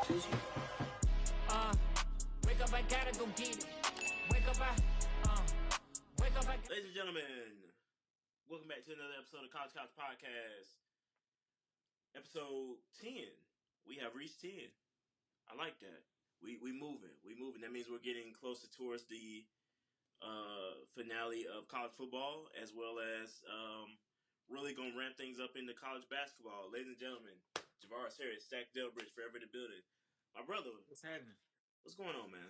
Wake up, I gotta go get it. Wake up, wake up, I. Ladies and gentlemen, welcome back to another episode of College Couch Podcast. Episode 10. We have reached 10. I like that. We moving. We moving. That means we're getting closer towards the finale of college football, as well as really going to ramp things up into college basketball. Ladies and gentlemen, Javaris and Stackz, forever in the building. My brother, What's happening? what's going on, man?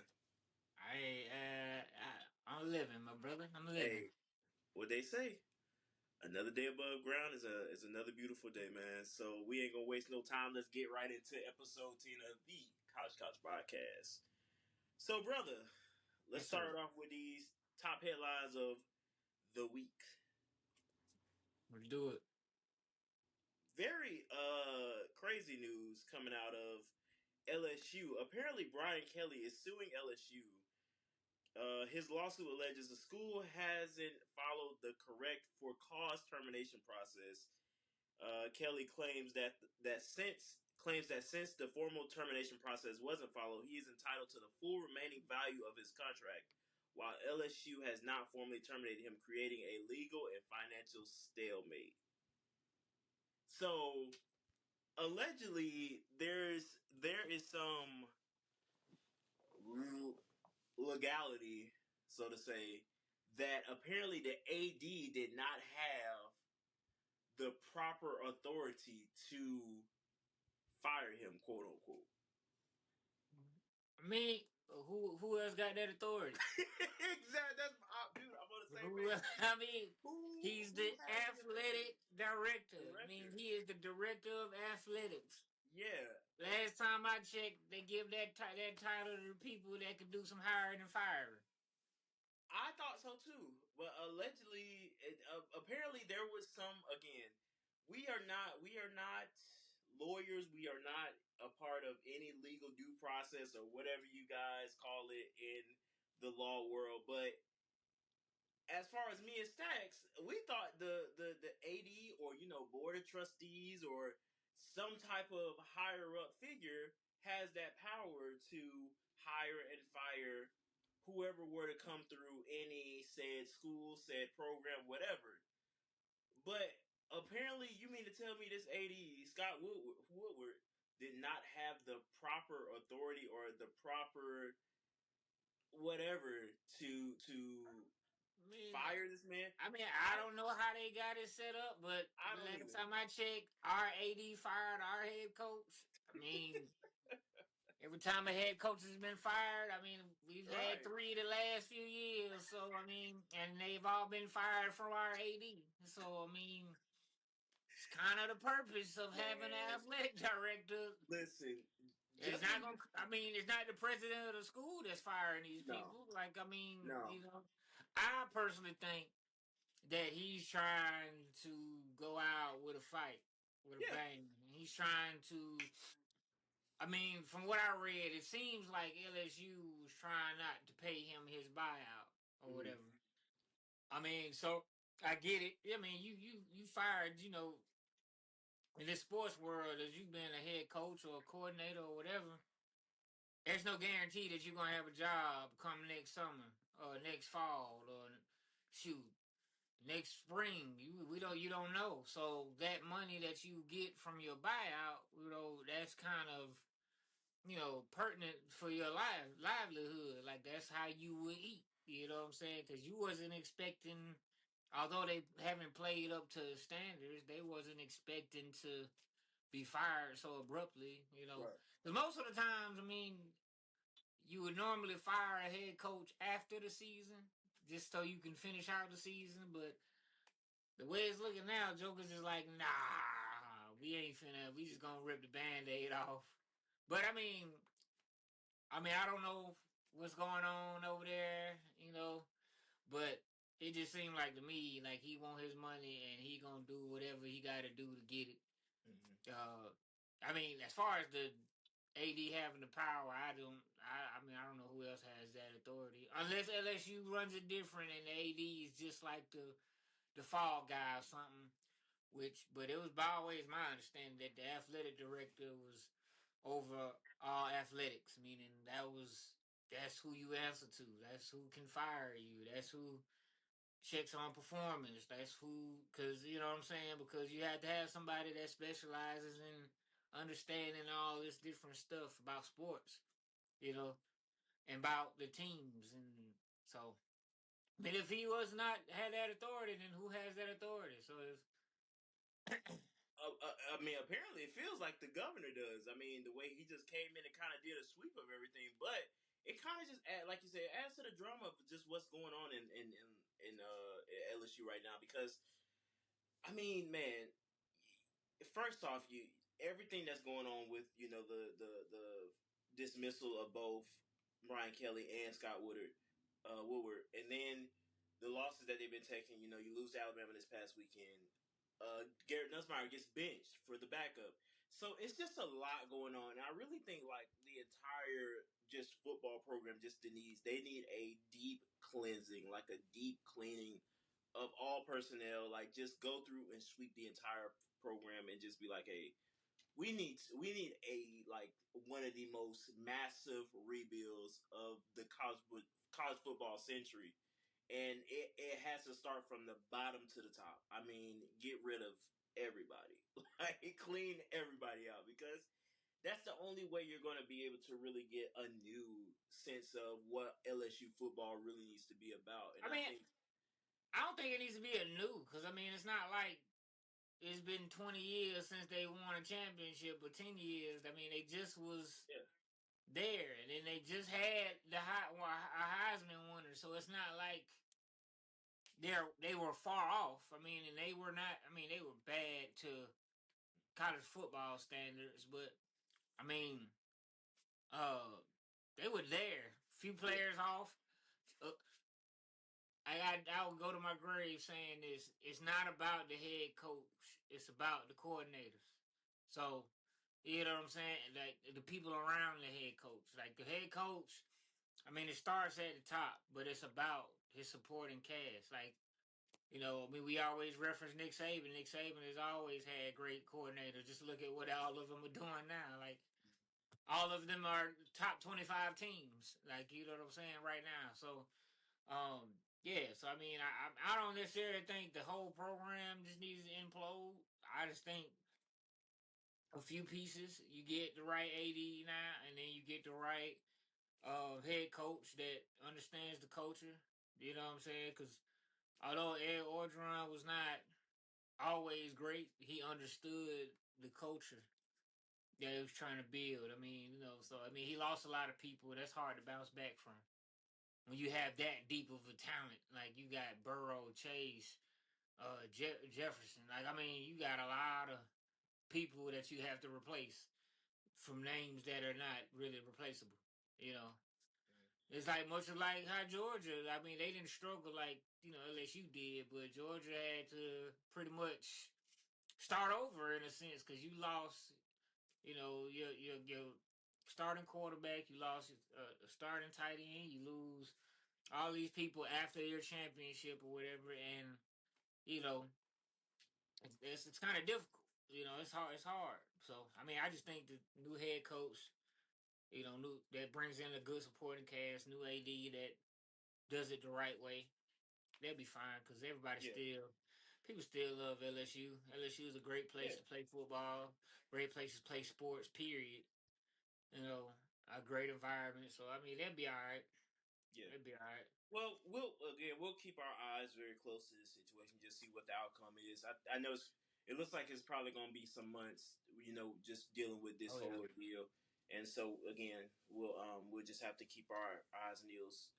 I'm living, my brother. I'm living. Hey, what they say? Another day above ground is another beautiful day, man. So we ain't gonna waste no time. Let's get right into episode 10 of the College Couch Podcast. So, brother, let's Yes, sir. start off with these top headlines of the week. Let's do it. Very crazy news coming out of LSU. Apparently, Brian Kelly is suing LSU. His lawsuit alleges the school hasn't followed the correct for cause termination process. Kelly claims that since the formal termination process wasn't followed, he is entitled to the full remaining value of his contract, while LSU has not formally terminated him, creating a legal and financial stalemate. So allegedly, there is some legality, so to say, that apparently the AD did not have the proper authority to fire him, quote unquote. I mean, who else got that authority? Exactly. That's dude. I'm on the same Who? page. I mean, Who he's the has the authority? athletic director. I mean, Director. he is the director of athletics. Yeah. Last time I checked, they give that title to the people that can do some hiring and firing. I thought so too, but allegedly, apparently, there was some. Again, we are not lawyers. We are not a part of any legal due process or whatever you guys call it in the law world. But as far as me and Stackz, we thought the AD or board of trustees or some type of higher up figure has that power to hire and fire whoever were to come through any said school, said program, whatever. But apparently, you mean to tell me this AD Scott Woodward did not have the proper authority or the proper whatever to I mean, fire this man? I don't know how they got it set up, but I don't last either. time I checked, our AD fired our head coach. I mean, every time a head coach has been fired, I mean, we've had Right. 3 the last few years. So, I mean, and they've all been fired from our AD. So, I mean, it's kind of the purpose of having an Man, athletic director. listen, It's just not be going to, I mean, it's not the president of the school that's firing these no, people. Like, I mean, no. I personally think that he's trying to go out with a fight, with a Yeah. bang. He's trying to. I mean, from what I read, it seems like LSU was trying not to pay him his buyout or Mm-hmm. whatever. I mean, so I get it. I mean, you fired, in this sports world, as you've been a head coach or a coordinator or whatever. There's no guarantee that you're gonna have a job come next summer or next fall or shoot next spring. You don't know. So that money that you get from your buyout, that's kind of pertinent for your livelihood. Like that's how you would eat. You know what I'm saying? Because you wasn't expecting, although they haven't played up to standards, they wasn't expecting to be fired so abruptly. Right. Because most of the times, I mean, you would normally fire a head coach after the season just so you can finish out the season, but the way it's looking now, Joker's just like, nah, we just gonna rip the band-aid off. But I don't know what's going on over there, but it just seemed like to me like he want his money and he gonna do whatever he got to do to get it. Mm-hmm. As far as the AD having the power, I don't. I don't know who else has that authority unless LSU runs it different and the AD is just like the fall guy or something. But it was by always my understanding that the athletic director was over all athletics, meaning that's who you answer to. That's who can fire you. That's who checks on performance. That's who, because you know what I'm saying. Because you have to have somebody that specializes in understanding all this different stuff about sports, you know, and about the teams, and so. I mean, if he was not had that authority, then who has that authority? So it's I mean, apparently it feels like the governor does. I mean, the way he just came in and kind of did a sweep of everything, but it kind of just like you said, adds to the drama of just what's going on in LSU right now. Because I mean, man, first off, you everything that's going on with the dismissal of both Brian Kelly and Scott Woodward, and then the losses that they've been taking. You know, you lose to Alabama this past weekend. Garrett Nussmeier gets benched for the backup, so it's just a lot going on. And I really think like the entire just football program just needs they need a deep cleansing, like a deep cleaning of all personnel, like just go through and sweep the entire program and just be like, hey, we need a like one of the most massive rebuilds of the college football century, and it has to start from the bottom to the top. I mean, get rid of everybody, like clean everybody out, because that's the only way you're going to be able to really get a new sense of what LSU football really needs to be about. And I I mean, think, I don't think it needs to be a new because I mean it's not like it's been 20 years since they won a championship or 10 years. I mean they just was yeah. there and then they just had a Heisman winner, so it's not like they were far off. I mean, and they were not. I mean, they were bad to college football standards, but I mean, uh, they were there. Few Yeah. players off. Uh, I would go to my grave saying this. It's not about the head coach. It's about the coordinators. So, you know what I'm saying? Like the people around the head coach. Like the head coach, I mean, it starts at the top, but it's about his supporting cast. Like, you know, I mean, we always reference Nick Saban. Nick Saban has always had great coordinators. Just look at what all of them are doing now. Like, all of them are top 25 teams. Like, you know what I'm saying right now. So, yeah, so I mean, I don't necessarily think the whole program just needs to implode. I just think a few pieces. You get the right AD now, and then you get the right head coach that understands the culture. You know what I'm saying? Because although Ed Orgeron was not always great, he understood the culture that he was trying to build. I mean, you know, so I mean, he lost a lot of people. That's hard to bounce back from when you have that deep of a talent. Like you got Burrow, Chase, Jefferson. Like I mean, you got a lot of people that you have to replace from names that are not really replaceable. You know, it's like much like how Georgia. I mean, they didn't struggle like LSU did, but Georgia had to pretty much start over in a sense because you lost. Your starting quarterback. You lost a starting tight end. You lose all these people after your championship or whatever, and you know it's kind of difficult. You know, it's hard. It's hard. So I mean, I just think the new head coach, new that brings in a good supporting cast, new AD that does it the right way, they'll be fine because everybody Yeah. still, people still love LSU. LSU is a great place Yeah. to play football, great place to play sports. Period. You know, a great environment. So I mean, they'll be all right. Yeah. They'll be all right. Well, we'll keep our eyes very close to this situation, just see what the outcome is. I know it looks like it's probably going to be some months, just dealing with this Oh whole yeah. ordeal. And so again, we'll just have to keep our eyes and ears,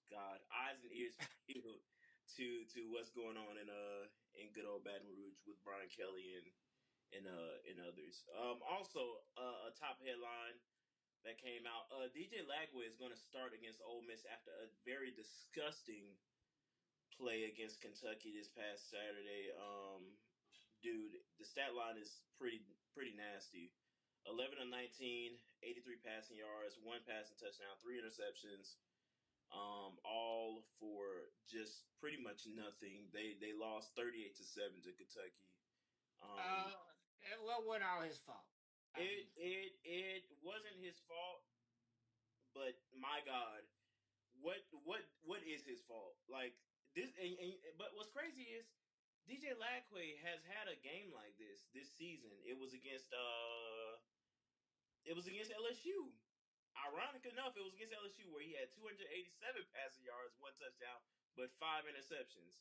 God, eyes and ears peeled to what's going on in good old Baton Rouge with Brian Kelly and others. Also, a top headline that came out. DJ Lagway is going to start against Ole Miss after a very disgusting play against Kentucky this past Saturday. Dude, the stat line is pretty nasty. 11 of 19, 83 passing yards, one passing touchdown, three interceptions, all for just pretty much nothing. They lost 38-7 to Kentucky. Um, Well, it wasn't all his fault. I it his fault, but my God, what is his fault? Like this, but what's crazy is DJ Lagway has had a game like this season. It was against LSU. Ironic enough, it was against LSU where he had 287 passing yards, 1 touchdown, but 5 interceptions.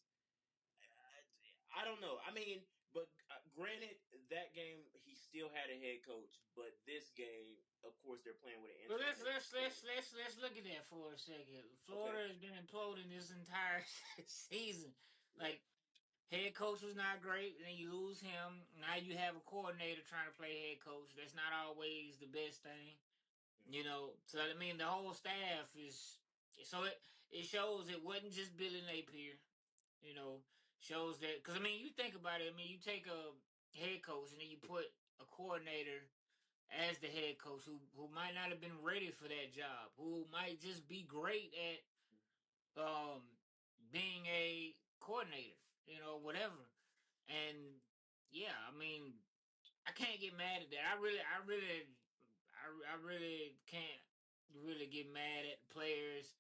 I don't know. I mean, but granted, that game he still had a head coach, but this game, of course, they're playing with an But interim let's head let's coach. let's let's let's look at that for a second. Okay. Florida has been imploding this entire season. Yeah. Like head coach was not great, and then you lose him. Now you have a coordinator trying to play head coach. That's not always the best thing, Mm-hmm. So I mean, the whole staff is so it shows it wasn't just Billy Napier. You know, shows that because I mean, you think about it. I mean, you take a head coach and then you put a coordinator as the head coach who might not have been ready for that job, who might just be great at being a coordinator, whatever. And yeah, I mean, I can't get mad at that. I really can't really get mad at players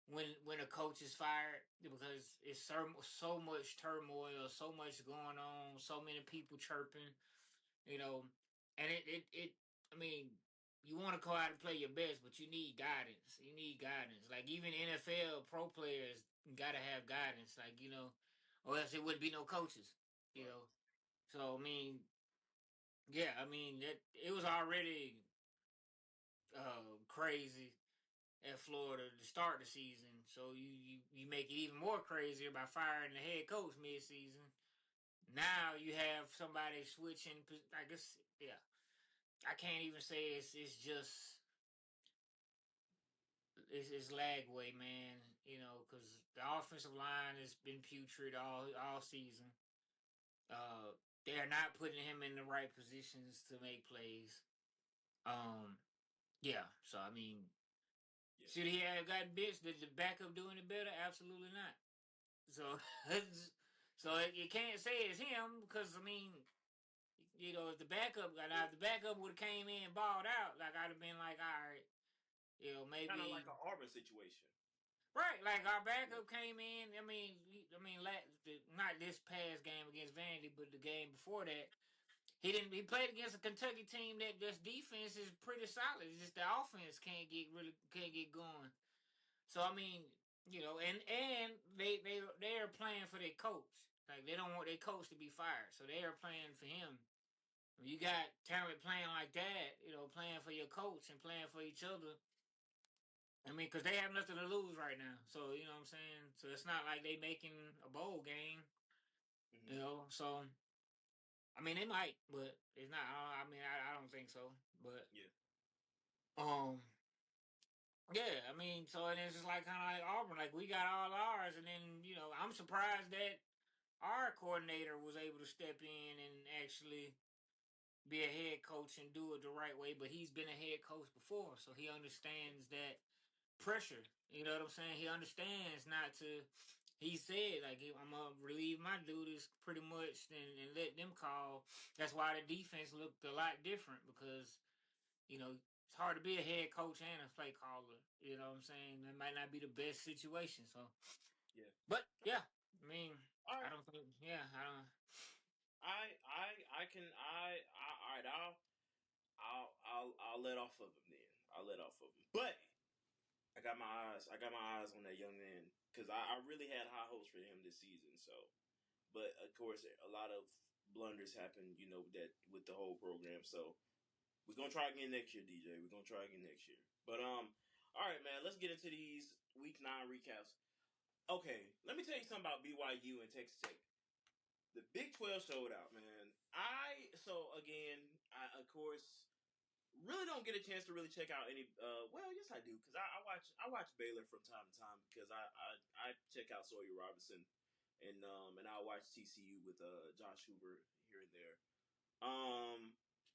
when a coach is fired because it's so much turmoil, so much going on, so many people chirping, you know, and it I mean, you want to go out and play your best, but you need guidance. You need guidance. Like even NFL pro players got to have guidance, like or else it would be no coaches, you Right. know. So I mean, yeah, I mean it was already crazy at Florida to start the season. So you make it even more crazier by firing the head coach mid season. Now you have somebody switching. I guess yeah. I can't even say it's just it's Lagway, man. Because the offensive line has been putrid all season. Uh, they're not putting him in the right positions to make plays. Um, yeah. So I mean, Yeah. should he have gotten bitched? Did the backup do any better? Absolutely not. So, so you can't say it's him because I mean, if the backup got out, if the backup would have came in and balled out, like I'd have been like, all right, Kind of like an maybe Auburn situation. right, like our Yeah. backup came in. Not this past game against Vandy, but the game before that, he didn't. He played against a Kentucky team that this defense is pretty solid. It's just the offense can't get going. So I mean, and they are playing for their coach. Like they don't want their coach to be fired, so they are playing for him. When you got talent playing like that, playing for your coach and playing for each other. I mean, because they have nothing to lose right now. So you know what I'm saying. So it's not like they making a bowl game. Mm-hmm. So I mean, they might, but it's not. I mean, I don't think so. But Yeah. um, yeah. I mean, so and it's just like kind of like Auburn. Like we got all ours, and then I'm surprised that our coordinator was able to step in and actually be a head coach and do it the right way. But he's been a head coach before, so he understands that pressure. You know what I'm saying? He understands not to. He said like I'm gonna relieve my duties pretty much and let them call. That's why the defense looked a lot different because it's hard to be a head coach and a play caller. You know what I'm saying? That might not be the best situation. So, Yeah. but yeah, I mean, All I right. don't think. Yeah, I don't. I can all right. I'll let off of him then. I'll let off of him. But I got my eyes on that young man because I really had high hopes for him this season. So, but of course, a lot of blunders happened. That with the whole program. So we're gonna try again next year, DJ. We're gonna try again next year. But all right, man. Let's get into these week 9 recaps. Okay, let me tell you something about BYU and Texas Tech. The Big 12 showed out, man. So again, I of course really don't get a chance to really check out any. Well, yes, I do because I watch Baylor from time to time because I check out Sawyer Robinson and I watch TCU with Josh Hoover here and there.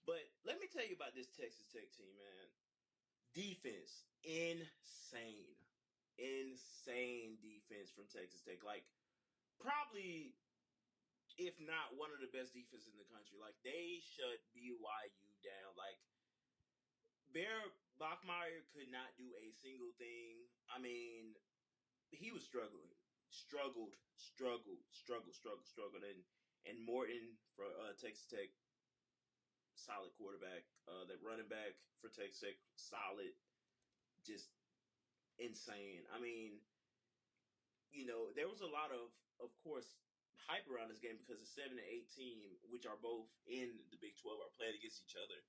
But let me tell you about this Texas Tech team, man. Defense, insane defense from Texas Tech. Like probably if not one of the best defenses in the country. Like they shut BYU down. Like Bachmeier could not do a single thing. I mean, he was struggled, and Morton for Texas Tech, solid quarterback. That running back for Texas Tech, solid, just insane. I mean, there was a lot of course, hype around this game because the 7 and 8 team, which are both in the Big 12, are playing against each other,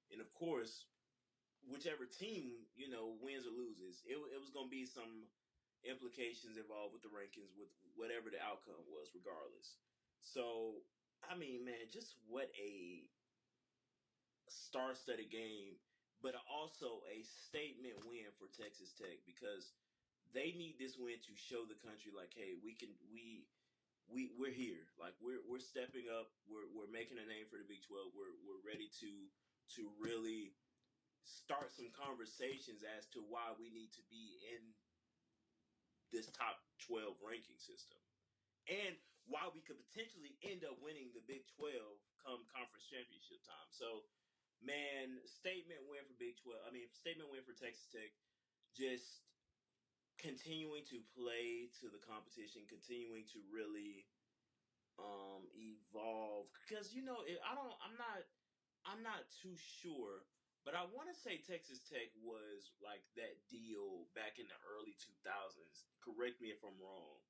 and of course, whichever team wins or loses, it was going to be some implications involved with the rankings, with whatever the outcome was, regardless. So, I mean, man, just what a star-studded game, but also a statement win for Texas Tech because they need this win to show the country, like, hey, we're here, like we're stepping up, we're making a name for the Big 12, we're ready to really start some conversations as to why we need to be in this top 12 ranking system, and why we could potentially end up winning the Big 12 come conference championship time. So, man, statement win for Big 12. I mean, statement win for Texas Tech. Just continuing to play to the competition, continuing to really evolve. Because I'm not too sure, but I want to say Texas Tech was like that deal back in the early 2000s. Correct me if I'm wrong.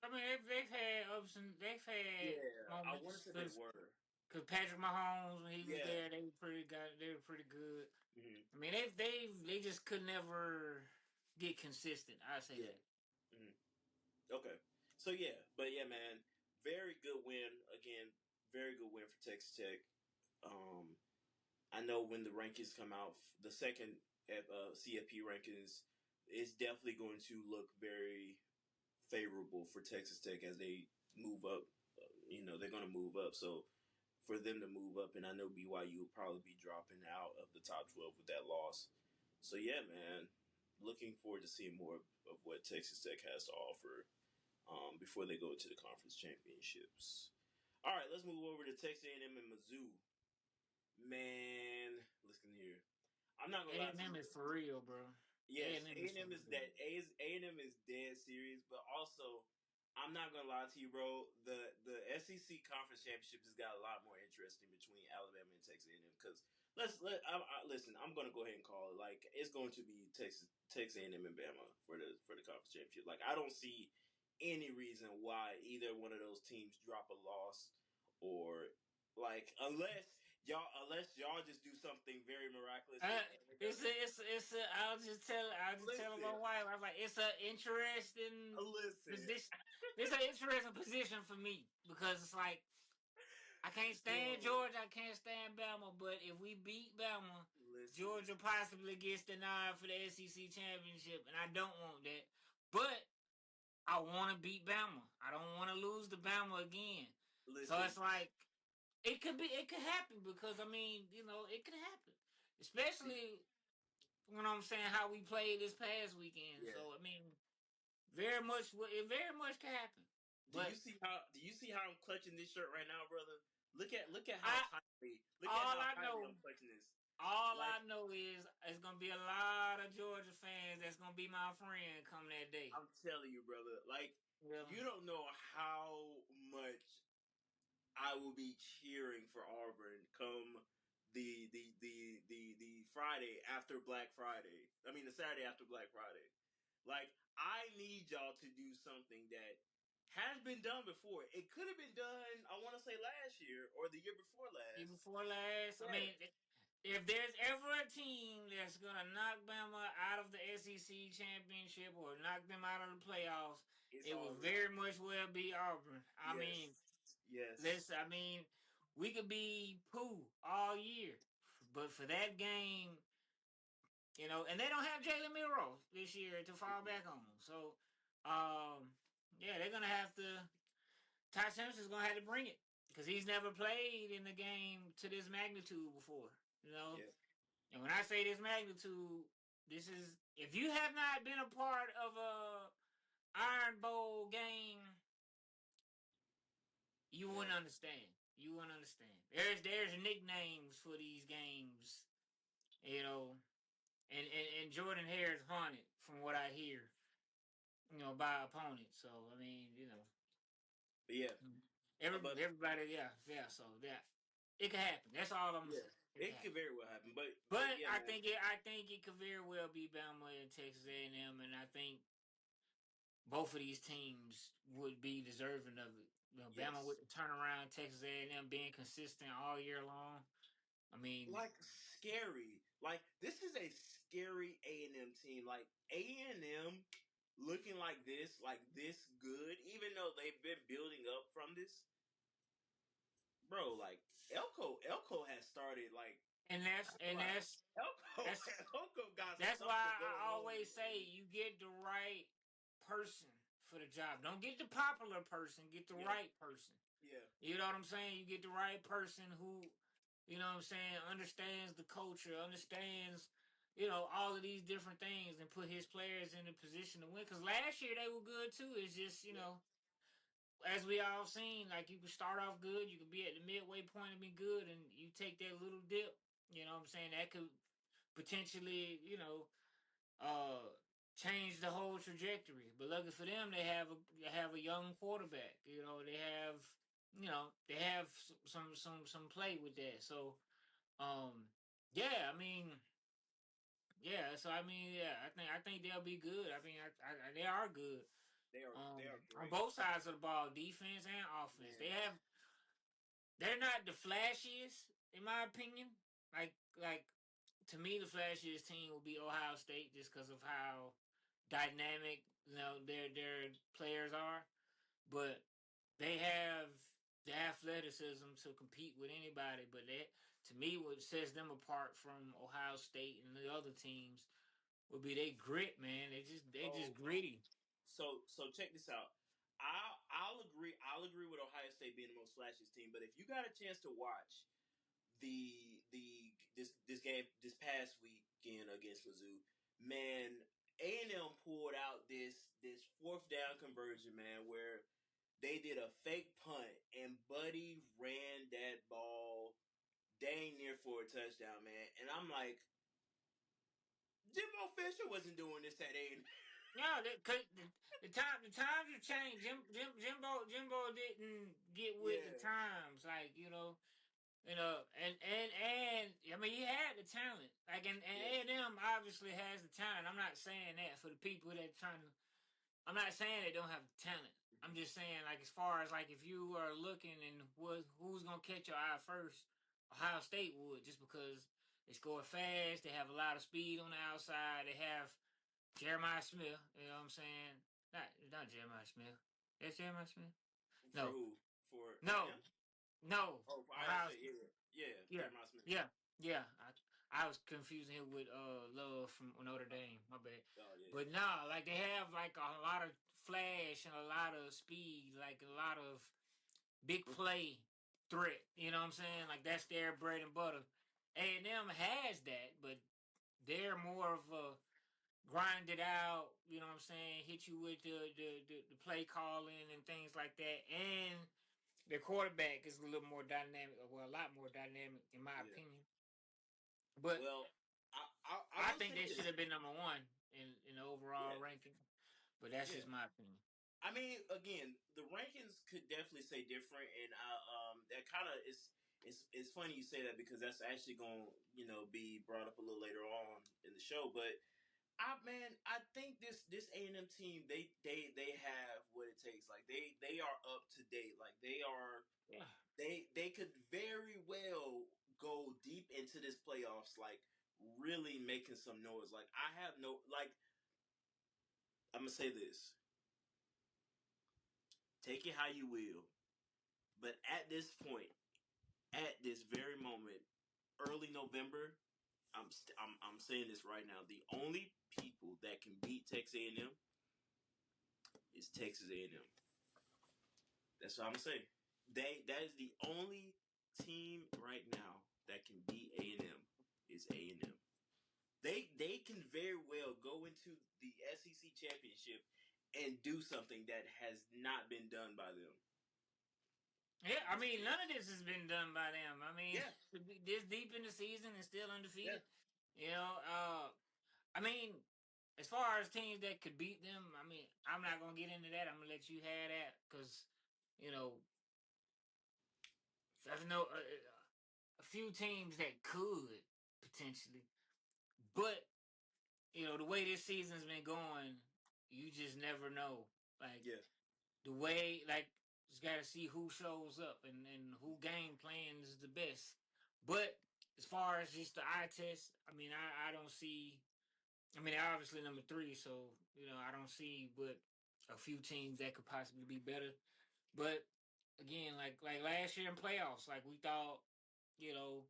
I mean, they've had ups and they've had Yeah, I want to moments say they were. because Patrick Mahomes, when he was Yeah. there, they were pretty good. Mm-hmm. I mean, they just could never get consistent. I say Yeah. that. Mm-hmm. Okay. So yeah, but yeah, man, very good win again. Very good win for Texas Tech. Um, I know when the rankings come out, the second CFP rankings is definitely going to look very favorable for Texas Tech as they move up. They're going to move up. So for them to move up, and I know BYU will probably be dropping out of the top 12 with that loss. So yeah, man, looking forward to seeing more of what Texas Tech has to offer before they go to the conference championships. All right, let's move over to Texas A&M and Mizzou. Man, listen here. I'm not gonna lie to A&M you. is for real, bro. Yes, A&M is for A&M is real. that A&M is dead serious, but also I'm not gonna lie to you, bro. The SEC conference championship has got a lot more interesting between Alabama and Texas A&M because listen. I'm gonna go ahead and call it, like, it's going to be Texas A&M and Bama for the conference championship. Like, I don't see any reason why either one of those teams drop a loss, or like, unless y'all just do something very miraculous Uh, with it's a. I'll just tell my listen, wife. I was like, it's an interesting listen, position. It's an interesting position for me because it's like I can't stand bro. Georgia. I can't stand Bama. But if we beat Bama, Listen, Georgia possibly gets the nod for the SEC championship, and I don't want that. But I want to beat Bama. I don't want to lose to Bama again. So listen. it's like it could happen because I mean, it could happen, especially I'm saying how we played this past weekend. Yeah. So I mean, it very much can happen. But Do you see how I'm clutching this shirt right now, brother? Look at how I tightly all I I'm know clutching this. all Like, I know is it's gonna be a lot of Georgia fans that's gonna be my friend come that day. I'm telling you, brother. Like, Yeah. you don't know how much I will be cheering for Auburn come the Friday after Black Friday. I mean, the Saturday after Black Friday. Like, I need y'all to do something that has been done before. It could have been done, I want to say, last year or the year before Year last. before last, I Yeah, mean, if there's ever a team that's gonna knock Bama out of the SEC championship or knock them out of the playoffs, it's it would Auburn. very much well be Auburn. I mean, Yes, yes, I mean, we could be poo all year, but for that game, and they don't have Jalen Milroe this year to fall back on. So, yeah, they're gonna have to. Ty Simpson's gonna have to bring it because he's never played in the game to this magnitude before. yeah. And when I say this magnitude, this is if you have not been a part of a Iron Bowl game, you wouldn't Man, understand. You wouldn't understand. There's nicknames for these games, you know, and and Jordan Hare is haunted from what I hear, by opponents. So I mean, But yeah, but everybody, yeah. So that it could happen. That's all I'm gonna yeah, say. It could it could happen. very well happen. But But yeah, I man. think it could very well be Bama and Texas A&M, and I think both of these teams would be deserving of it. Bama with Yes. the turnaround, Texas A&M being consistent all year long. I mean, Like scary. Like this is a scary A&M team. Like A&M looking like this good, even though they've been building up from this. Bro, like Elko has started like and that's and like that's Elko that's Elko got that's something why going I on in always this say team. you get the right person for the job. Don't get the popular person, get the Yeah, right person. yeah, You know what I'm saying? You get the right person who, understands the culture, understands, all of these different things and put his players in a position to win. Because last year they were good too. It's just, yeah. as we all seen, like you can start off good, you can be at the midway point and be good, and you take that little dip, you know what I'm saying? That could potentially, uh change the whole trajectory. But lucky for them, they have a young quarterback. They have some play with that. So yeah, I mean yeah. So I mean yeah, I think they'll be good. I mean they are good. They are On great. both sides of the ball, defense and offense. Man. They're not the flashiest in my opinion. Like to me, the flashiest team will be Ohio State just because of how dynamic their players are. But they have the athleticism to compete with anybody. But that to me, what sets them apart from Ohio State and the other teams would be they grit, man. They just Oh, gritty. so check this out. I'll agree with Ohio State being the most flashiest team, but if you got a chance to watch this game this past weekend against Mizzou, man, A&M pulled out this fourth down conversion, man, where they did a fake punt and Buddy ran that ball dang near for a touchdown, man. And I'm like, Jimbo Fisher wasn't doing this at A&M. No, the times have changed. Jimbo didn't get with the Yeah, times, like and I mean he had the talent, like and yeah, A&M obviously has the talent. I'm not saying that for the people that trying to. I'm not saying they don't have the talent. I'm just saying like as far as like if you are looking and who's gonna catch your eye first, Ohio State would just because they score fast, they have a lot of speed on the outside, they have Jeremiah Smith. You know what I'm saying? Not Jeremiah Smith. That's Jeremiah Smith. for No, who? For no, A&M? no. Oh, for Ohio Ohio. State, yeah, yeah, Yeah, Jeremiah Smith. yeah, yeah. I was confusing him with Love from Notre Dame. My bad. Oh yeah, But no, like they have like a lot of flash and a lot of speed, like a lot of big play threat. You know what I'm saying? Like that's their bread and butter. A&M has that, but they're more of a grind it out. You know what I'm saying? Hit you with the play calling and things like that, and their quarterback is a little more dynamic, well, a lot more dynamic in my yeah. opinion. But Well, I I will think say they should this. have been number one in the overall Yeah, ranking. But that's yeah. just my opinion. I mean, again, the rankings could definitely say different, and that kind of is. It's funny you say that because that's actually going to be brought up a little later on in the show. But I think this A&M team they have what it takes. Like they are up to date. Like Yeah. they could very well go deep into this playoffs. Like really making some noise. Like I have no like. I'm gonna say this. Take it how you will. But at this point, at this very moment, early November, I'm saying this right now. The only people that can beat Texas A&M is Texas A&M. That's what I'm saying. That is the only team right now that can beat A&M is A&M. They can very well go into the SEC championship and do something that has not been done by them. Yeah, I This mean, none of is this has been done by them. I mean, yeah, to be this deep in the season and still yeah, undefeated. You know, I mean, as far as teams that could beat them, I mean, I'm not gonna get into that. I'm gonna let you have that because you know there's no a few teams that could potentially, but the way this season's been going, you just never know. Like Yeah, the way, like, just got to see who shows up and who game plans the best. But as far as just the eye test, I mean, I don't see. I mean, they're obviously number three, so I don't see but a few teams that could possibly be better. But again, like last year in playoffs, like we thought, you know,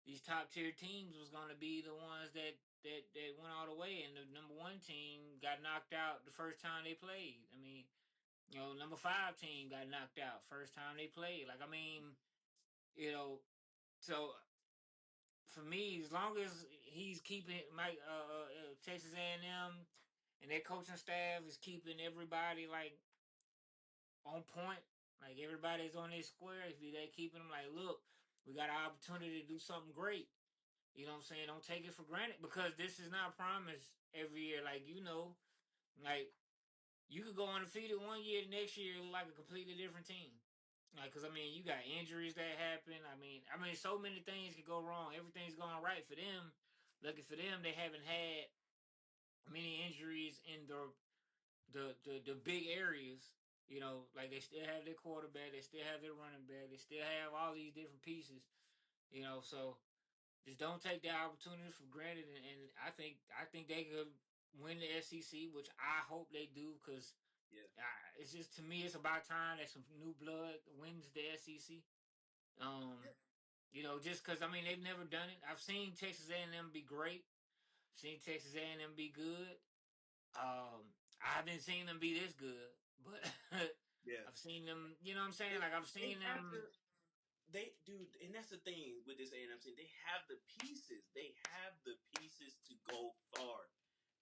these top tier teams was gonna be the ones that went all the way, and the number one team got knocked out the first time they played. I mean, number five team got knocked out first time they played. Like, I mean, so for me, as long as he's keeping Mike Texas A&M and their coaching staff is keeping everybody like on point, like everybody's on their square. If they keeping them like, look, we got an opportunity to do something great. You know what I'm saying? Don't take it for granted because this is not promised every year. Like, like you could go undefeated one year, the next year like a completely different team. Like, cause I mean, you got injuries that happen. I mean, so many things could go wrong. Everything's going right for them. Lucky for them, they haven't had many injuries in the big areas. Like they still have their quarterback, they still have their running back, they still have all these different pieces. So just don't take the opportunity for granted. And I think they could win the SEC, which I hope they do, because yeah, it's just, to me, it's about time that some new blood wins the SEC. Um, yeah, just because I mean they've never done it. I've seen Texas A&M be great. Seen Texas A&M be good. I haven't seen them be this good, but yeah. I've seen them. You know what I'm saying? They Like, I've they seen have them. to. They dude, and that's the thing with this A&M team. They have the pieces. They have the pieces to go far.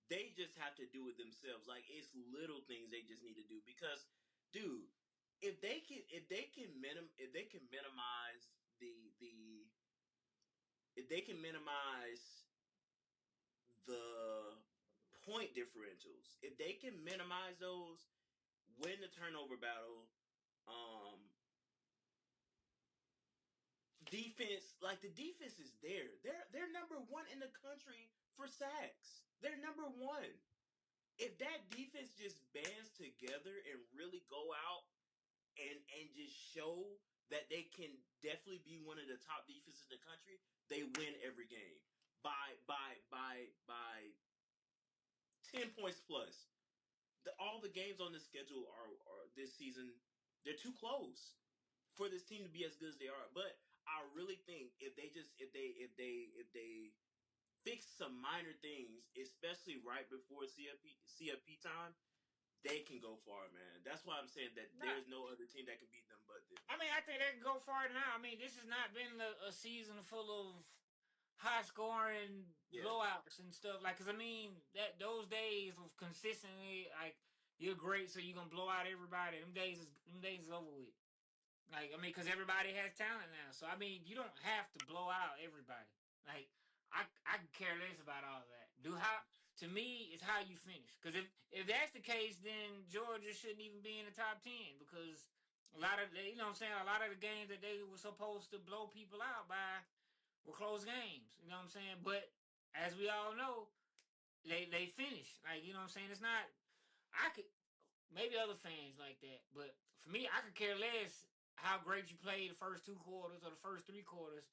They just have to do it themselves. Like, it's little things they just need to do because, dude, if they can minimize the if they can minimize the point differentials, if they can minimize those, win the turnover battle, um, defense, like the defense is there. They're number one in the country for sacks. They're number one. If that defense just bands together and really go out and just show that they can definitely be one of the top defenses in the country, they win every game by 10 points plus. All the games on the schedule are this season. They're too close for this team to be as good as they are. But I really think if they fix some minor things, especially right before CFP time, they can go far, man. That's why I'm saying that Not, there's no other team that can beat them but them. I mean, I think they can go far now. I mean, this has not been a season full of high scoring Yeah, blowouts and stuff. Like, cause I mean, that those days of consistently, like, you're great, so you're gonna blow out everybody. Them days is over with. Like, I mean, because everybody has talent now. So, I mean, you don't have to blow out everybody. Like, I can care less about all of that. To me, it's how you finish. Because if that's the case, then Georgia shouldn't even be in the top 10. Because a lot of, you know what I'm saying, a lot of the games that they were supposed to blow people out by were close games. You know what I'm saying? But as we all know, they finish. Like, you know what I'm saying? It's not, I could, maybe other fans like that. But for me, I could care less how great you play the first 2 quarters or the first 3 quarters.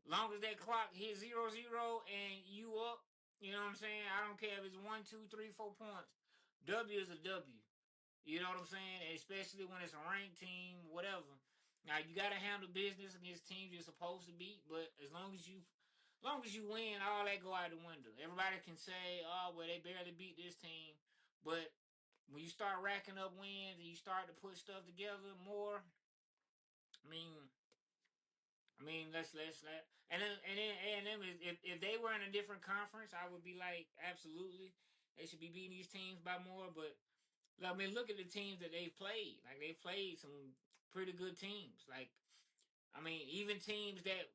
Long as that clock hits 0-0 and you up, you know what I'm saying? I don't care if it's 1, 2, 3, 4 points. W is a W. You know what I'm saying? Especially when it's a ranked team, whatever. Now you gotta handle business against teams you're supposed to beat, but as long as you win, all that go out the window. Everybody can say, "Oh, well, they barely beat this team," but when you start racking up wins and you start to put stuff together more, I mean, let's let and then A&M is, if they were in a different conference, I would be like, absolutely, they should be beating these teams by more. But I mean, look at the teams that they've played. Like, they've played some pretty good teams. Like, I mean, even teams that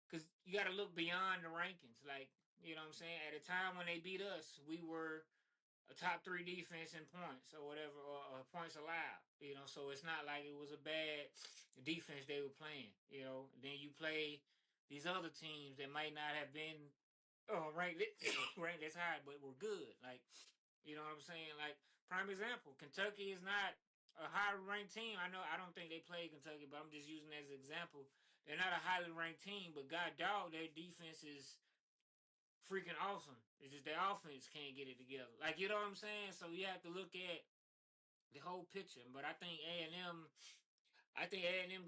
because you got to look beyond the rankings. Like, you know what I'm saying? At a time when they beat us, we were a top 3 defense in points or whatever, or points allowed. You know, so it's not like it was a bad defense they were playing. You know, then you play these other teams that might not have been ranked ranked as high, but were good. Like, you know what I'm saying? Like, prime example, Kentucky is not a high ranked team. I don't think they played Kentucky, but I'm just using it as an example. They're not a highly ranked team, but god dog, their defense is freaking awesome. It's just their offense can't get it together. Like, you know what I'm saying? So you have to look at the whole picture. But I think A&M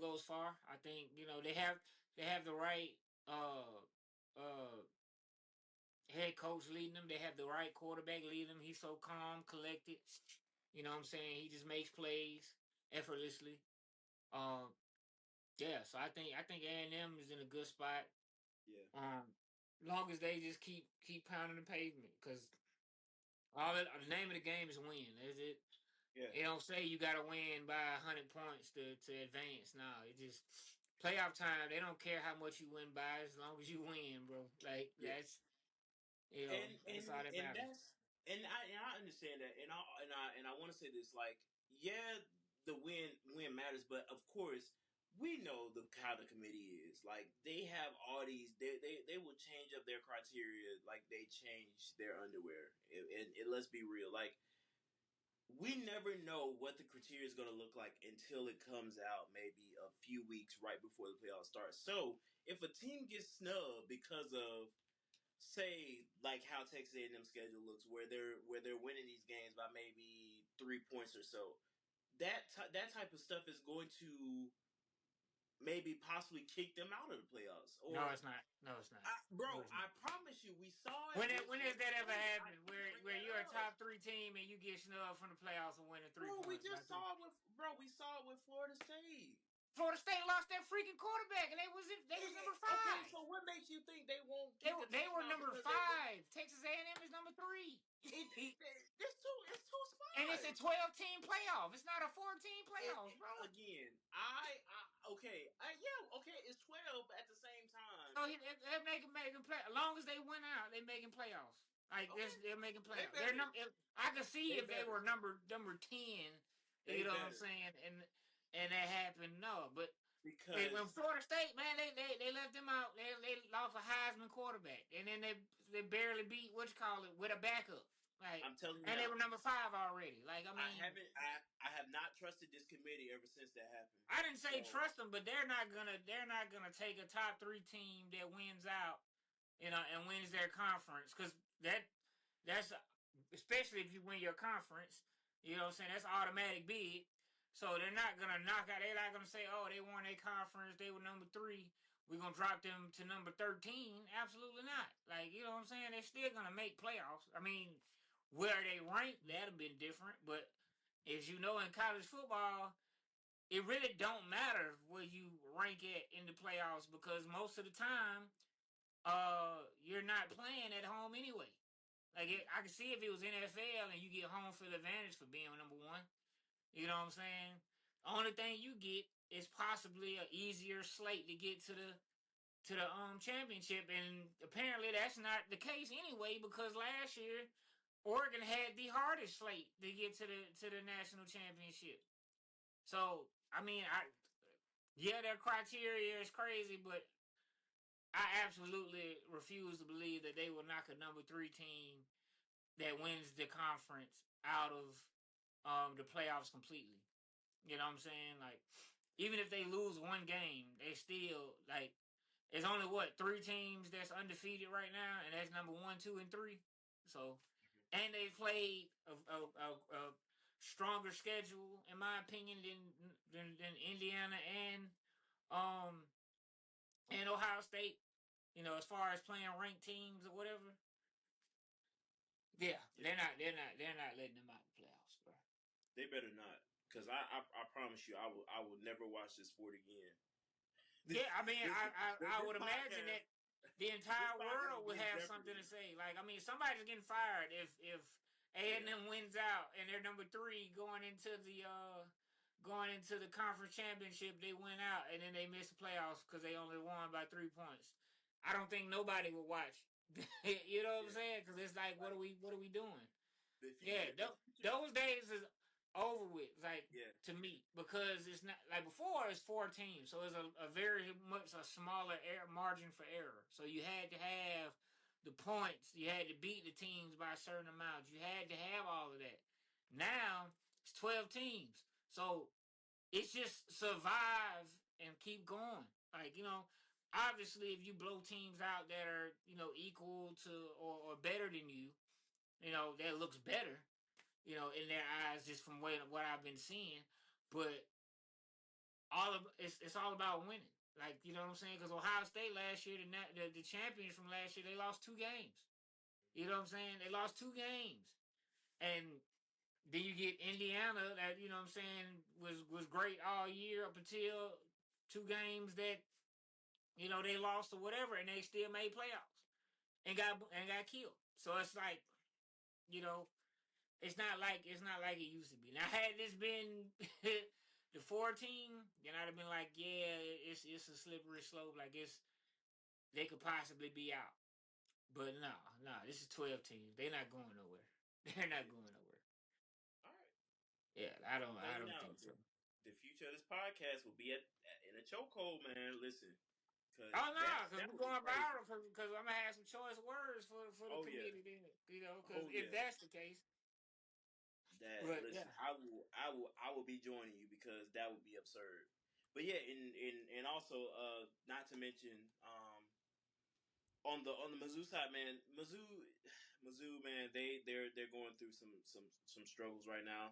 goes far. I think, they have the right uh head coach leading them. They have the right quarterback leading them. He's so calm, collected. You know what I'm saying? He just makes plays effortlessly. Um yeah, so I think A&M is in a good spot. Yeah. Long as they just keep pounding the pavement, because the name of the game is win. Is it? Yeah. It don't say you got to win by 100 points to advance. No, it just playoff time. They don't care how much you win by, as long as you win, bro. Like, Yeah. and that's all and that and matters. that's and I understand that, and I want to say this, like, yeah, the win matters, but of course we know how the committee is. Like, they have all these, they will change up their criteria like they change their underwear, and let's be real, like, we never know what the criteria is going to look like until it comes out maybe a few weeks right before the playoffs start. So if a team gets snubbed because of, say, like how Texas A&M schedule looks, where they're winning these games by maybe 3 points or so, that type of stuff is going to maybe possibly kick them out of the playoffs. No, Or, it's not. No, it's not. No, bro, it's I not. promise you, we saw it When with when has Florida that ever State. I happened? keep Where bringing that you're a up. top 3 team and you get snubbed from the playoffs and winning three Bro, we points by just three. saw it with we saw it with Florida State. Florida State lost that freaking quarterback, and they was number Okay, so 5. what makes you think they won't They kick were a they team were out number because they lose? 5. Texas A&M is number 3. It's two And it's a spots. 12-team playoff. It's not a 14 It playoffs, bro. again. I okay. Yeah, okay. It's 12, but at the same time, So they're making play. As long as they win out, they making playoffs. Like okay, they're making they playoffs. They're better. I could see They if they were better. number 10. They You know what I'm better saying? And that happened. No, but when because Florida State, man, they left them out. They lost a Heisman quarterback, and then they barely beat what you call it with a backup. Like, I'm telling you and they were now, number 5 already. Like, I I mean, haven't. I have not trusted this committee ever since that happened. I didn't say So trust them, but they're not gonna take a top 3 team that wins out, and wins their conference, because that's especially if you win your conference. You know what I'm saying? That's automatic bid. So they're not gonna knock out. They're not gonna say, "Oh, they won a conference. They were number 3. We're gonna drop them to number 13." Absolutely not. Like, you know what I'm saying? They're still gonna make playoffs. I mean, where they rank, that'd have been different. But as you know, in college football, it really don't matter where you rank at in the playoffs, because most of the time, you're not playing at home anyway. Like, I can see if it was NFL and you get home field advantage for being number 1. You know what I'm saying? Only thing you get is possibly a easier slate to get to the championship, and apparently that's not the case anyway, because last year Oregon had the hardest slate to get to the national championship. So, I mean, yeah, their criteria is crazy, but I absolutely refuse to believe that they will knock a number 3 team that wins the conference out of the playoffs completely. You know what I'm saying? Like, even if they lose one game, they still, like, it's only what, 3 teams that's undefeated right now, and that's number 1, 2, and 3. So, and they played a stronger schedule, in my opinion, than Indiana um and Ohio State. As far as playing ranked teams or whatever. Yeah, they're not letting them out the playoffs, bro. they better not, because I promise you, I will never watch this sport again. Yeah, This I mean, this I this would imagine podcast that the this entire podcast world will would be in have something to jeopardy. say. Like, I mean, somebody's getting fired if A and Yeah. M wins out and they're number 3 going into the conference championship. They win out and then they miss the playoffs because they only won by 3 points. I don't think nobody would watch. You know what I'm Yeah, saying? Because it's like, like what are we doing? the Yeah, future, the future. those days is over with. Like Yeah, to me, because it's not like before. It's 4 teams, so it's a very much a smaller margin for error. So you had to have the points. You had to beat the teams by a certain amount. You had to have all of that. Now it's 12 teams, so it's just survive and keep going. Like obviously, if you blow teams out that are equal to or better than you, that looks better in their eyes just from what I've been seeing. But all of it's all about winning. Like you know what I'm saying? Because Ohio State last year, the champions from last year, they lost 2 games. You know what I'm saying? They lost 2 games, and then you get Indiana that what I'm saying was great all year up until 2 games that they lost or whatever, and they still made playoffs and got killed. So it's like you know it's not like it used to be. Now, had this been the 4 team, then I'd have been like, yeah, it's a slippery slope. Like they could possibly be out. But no, this is 12 teams. They're not going nowhere. They're not yeah. going nowhere. All right. Yeah, I'm I telling you don't now, think so. the future of this podcast will be in a chokehold, man. Listen, because Oh no, because that we're would be going crazy. viral because I'm gonna have some choice words for the Oh yeah, committee. Then because oh if yeah. that's the case, That but listen, yeah, I will be joining you because that would be absurd. But yeah, and also not to mention on the Mizzou side, man, Mizzou man, they're going through some struggles right now.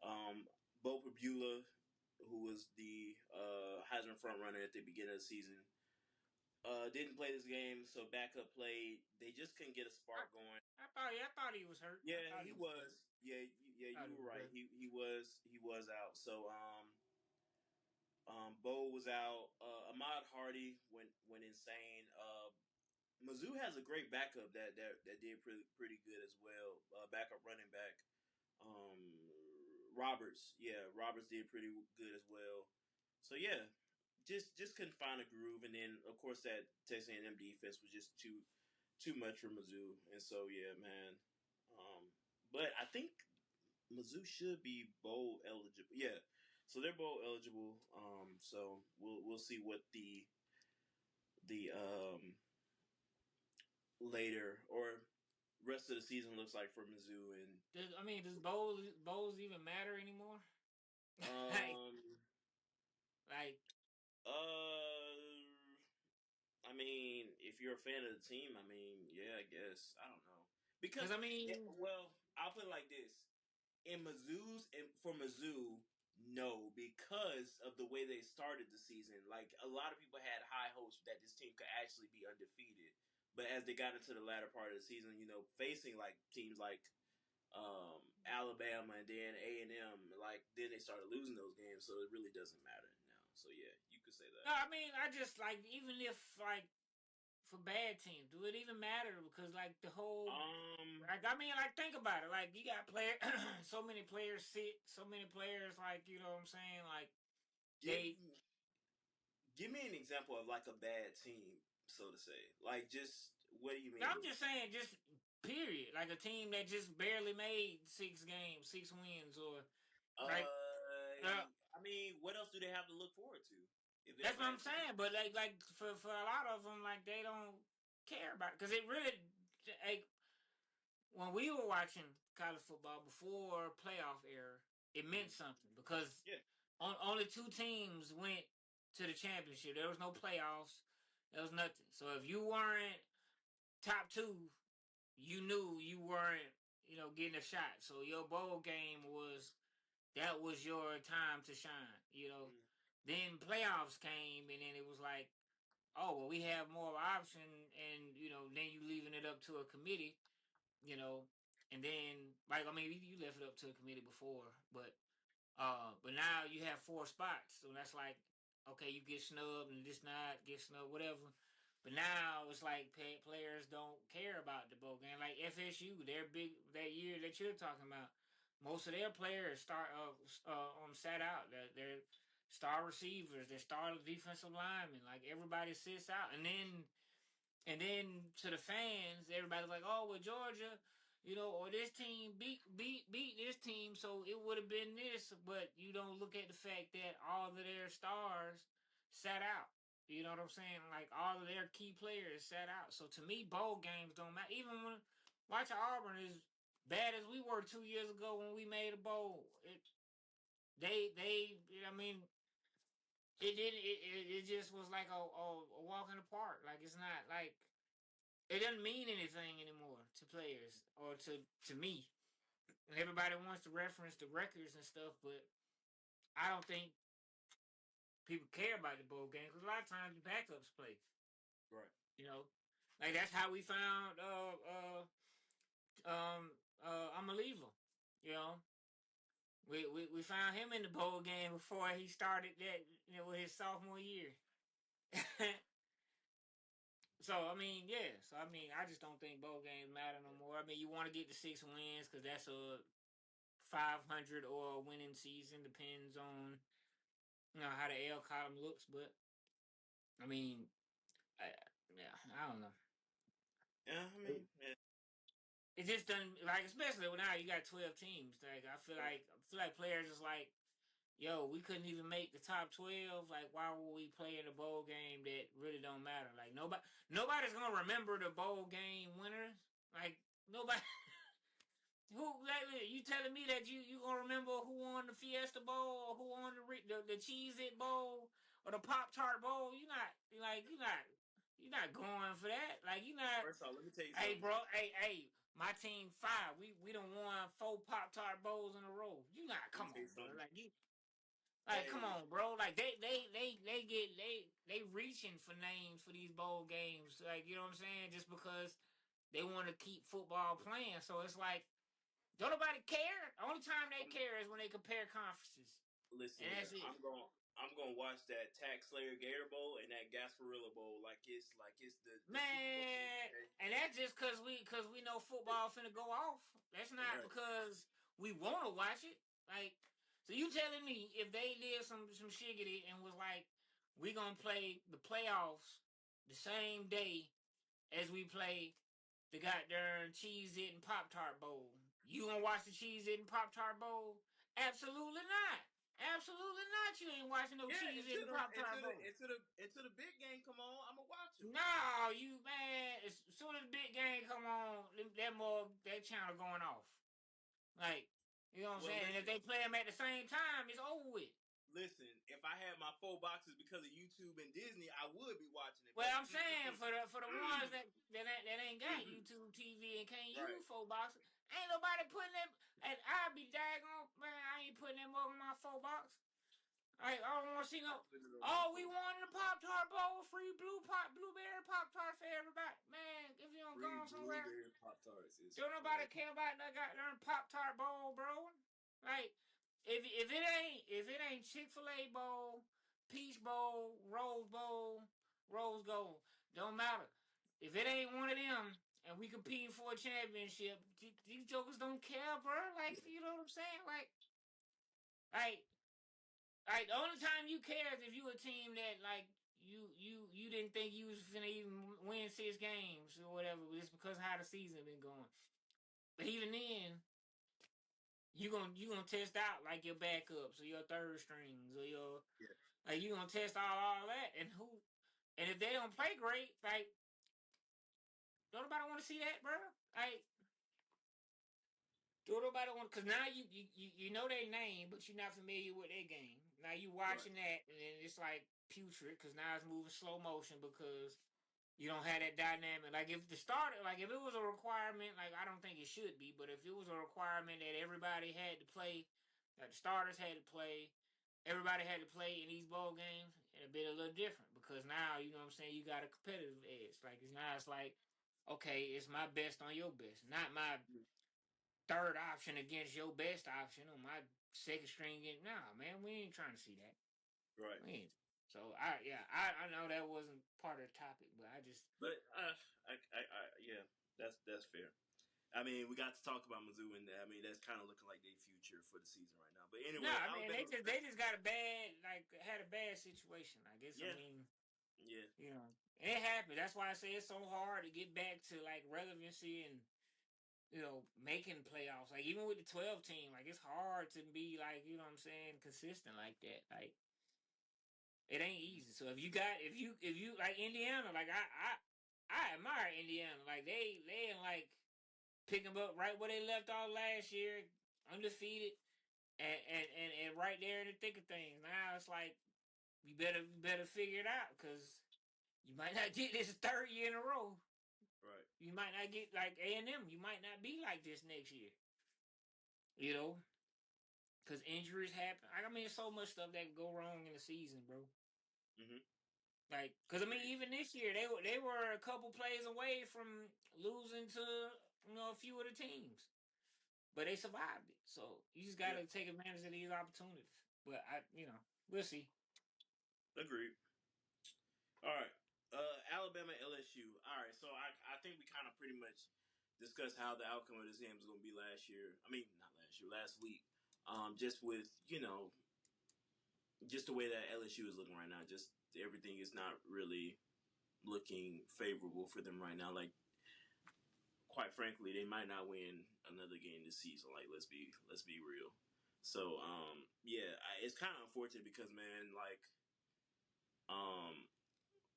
Um, Bo Perbula, who was the Heisman front runner at the beginning of the season, didn't play this game, so backup played. They just couldn't get a I, spark going. I thought he was hurt. I Yeah, thought he he was hurt. was. Yeah, yeah, I thought you he were was right. hurt. He was out. So Bo was out. Ahmad Hardy went insane. Mizzou has a great backup that did pretty good as well. Backup running back. Roberts, yeah, Roberts did pretty good as well. So yeah, just couldn't find a groove, and then of course that Texas A&M defense was just too much for Mizzou, and so yeah, man. But I think Mizzou should be bowl eligible. Yeah, so they're bowl eligible. So we'll see what the later or rest of the season looks like for Mizzou and Does bowls even matter anymore? like, um like, uh I mean, if you're a fan of the team, I mean, yeah, I guess I don't know cause because well, I'll put it like this: in Mizzou's and for Mizzou, no, because of the way they started the season. Like a lot of people had high hopes that this team could actually be undefeated, but as they got into the latter part of the season, facing like teams like Alabama and then A&M, like then they started losing those games, so it really doesn't matter now. So yeah, you could say no, that. I just like even if like for bad teams, do it even matter? Because like the whole, Um, like think about it. Like you got player, so many players sick, so many players like what I'm saying. Like give they, give me an example of like a bad team, so to say. Like, just what do you no, I'm mean? just saying, just period. Like a team that just barely made 6 games, 6 wins, or like uh, I mean, what else do they have to look forward to if they're a that's what I'm bad team? saying. But like for a lot of them, like they don't care about it because it really like when we were watching college football before playoff era, it meant Mhm. something because Yeah, only 2 teams went to the championship. There was no playoffs. There was nothing. So if you weren't top two, you knew you weren't, getting a shot. So your bowl game that was your time to shine. mm, Then playoffs came and then it was like, oh well, we have more option, and then you leaving it up to a committee, you know, and then like I mean you left it up to a committee before, but now you have 4 spots, so that's like okay, you get snubbed and this not get snubbed, whatever. But now it's like players don't care about the bowl game. Like FSU, they're big that year that you're talking about. Most of their players sat out. They're star receivers, they're star defensive linemen. Like everybody sits out, and then And then to the fans, everybody's like, "Oh, well, Georgia, or this team beat this team, so it would have been this." But you don't look at the fact that all of their stars sat out. You know what I'm saying? Like all of their key players sat out. So to me, bowl games don't matter. Even when watching Auburn, as bad as we were 2 years ago when we made a bowl, I mean, it didn't. It just was like a walk in the park. Like it's not like it doesn't mean anything anymore to players or to me. And everybody wants to reference the records and stuff, but I don't think people care about the bowl game because a lot of times the backups play. Right. You know, like that's how we found I'm a leaver. You know, we found him in the bowl game before he started that. With his sophomore year. So I mean, yeah. So I mean, I just don't think bowl games matter no more. I mean, you want to get the 6 wins because that's a 500 or a winning season. Depends on how the L column looks. But I mean, I, yeah, I don't know. Yeah, I mean, yeah. It just doesn't like, especially when now you got 12 teams. Like I feel like players is like, yo, we couldn't even make the top 12. Like, why would we play in a bowl game that really don't matter? Like nobody's gonna remember the bowl game winners. Like nobody. Who like you telling me that you gonna remember who won the Fiesta Bowl or who won the Cheez It Bowl or the Pop Tart Bowl? You're not going for that. Like you not. First off, let me tell you Hey, something. bro. Hey. My team 5. We done won 4 Pop Tart Bowls in a row. You not. Let me Come tell you on, bro. something. Like you. Like come Hey, on, bro. Like they reaching for names for these bowl games. Like you know what I'm saying? Just because they want to keep football playing. So it's like. Don't nobody care. The only time they I'm care is when they compare conferences, listen and that's here. it. I'm gonna watch that Tax Slayer Gator Bowl and that Gasparilla Bowl like it's the Super Bowl. Man, Okay. and that's just cause we know football finna go off. That's not Right. because we want to watch it. Like, so you telling me if they did some shiggity and was like, we gonna play the playoffs the same day as we play the goddamn Cheez It and Pop Tart Bowl. You gonna watch the Cheez It and Pop Tart Bowl? Absolutely not. Absolutely not. You ain't watching no Yeah, Cheez It and Pop Tart Bowl. into the big game. Come on, I'm gonna watch them. No, you man. As soon as the big game come on, that channel going off. Like you know what I'm Well, saying. And if listen, they play them at the same time, it's over with. listen. If I had my 4 boxes because of YouTube and Disney, I would be watching it. Well, But I'm saying for the ones that ain't got mm-mm. YouTube TV and can't Right, use 4 boxes, ain't nobody putting them. And I'd be daggone man, I ain't putting them over my 4 box. I don't want to see I no. put it on my Oh, we 4 box. won the Pop Tart Bowl, free blueberry Pop Tart for everybody. Man, if you don't go Free on somewhere, blueberry Pop Tarts is don't nobody funny. care about that goddamn Pop Tart Bowl, bro. Like, if it ain't Chick-fil-A Bowl, Peach Bowl, Rose Gold, don't matter. If it ain't one of them, and we competing for a championship, these jokers don't care, bro. Like, you know what I'm saying? Like, the only time you care is if you a team that like you didn't think you was finna even win 6 games or whatever, just because of how the season been going. But even then, you gonna test out like your backups or your third strings or your Yeah. like you gonna test all that and if they don't play great, like don't nobody want to see that, bro. Like don't nobody want because now you know their name, but you're not familiar with their game. Now you Right. watching that and then it's like putrid because now it's moving slow motion because you don't have that dynamic. Like if the starter, like if it was a requirement, like I don't think it should be, but if it was a requirement that everybody had to play, that the starters had to play, everybody had to play in these bowl games, it'd be a little different because now you know what I'm saying. You got a competitive edge. Like it's like okay, it's my best on your best, not my third option against your best option or my second string. Nah, man, we ain't trying to see that. Right. We ain't. So I know that wasn't part of the topic, but I just But yeah, that's fair. I mean, we got to talk about Mizzou, and I mean that's kind of looking like their future for the season right now. But no, anyway, I mean Alabama. they just got a bad had a bad situation. I guess I Yeah, mean yeah. you know It happened. That's why I say it's so hard to get back to like relevancy and making playoffs. Like even with the 12 team, like it's hard to be like, you know what I'm saying, consistent like that. Like it ain't easy. So if you like Indiana, like I admire Indiana. Like they ain't like pick them up right where they left off last year, undefeated, and right there in the thick of things. Now it's like you better figure it out because you might not get this third year in a row. Right. You might not get like A&M. You might not be like this next year. You know, because injuries happen. I mean, there's so much stuff that can go wrong in the season, bro. Mm-hmm. Like, because I mean, Agreed. even this year, they were a couple plays away from losing to a few of the teams, but they survived it. So you just got Yeah. to take advantage of these opportunities. But we'll see. Agreed. All right. Alabama LSU. All right. So I think we kind of pretty much discussed how the outcome of this game was going to be last year. I mean, not last year, last week. Just with just the way that LSU is looking right now. Just everything is not really looking favorable for them right now. Like, quite frankly, they might not win another game this season. Like, let's be real. So, yeah, it's kind of unfortunate because, man, like, um,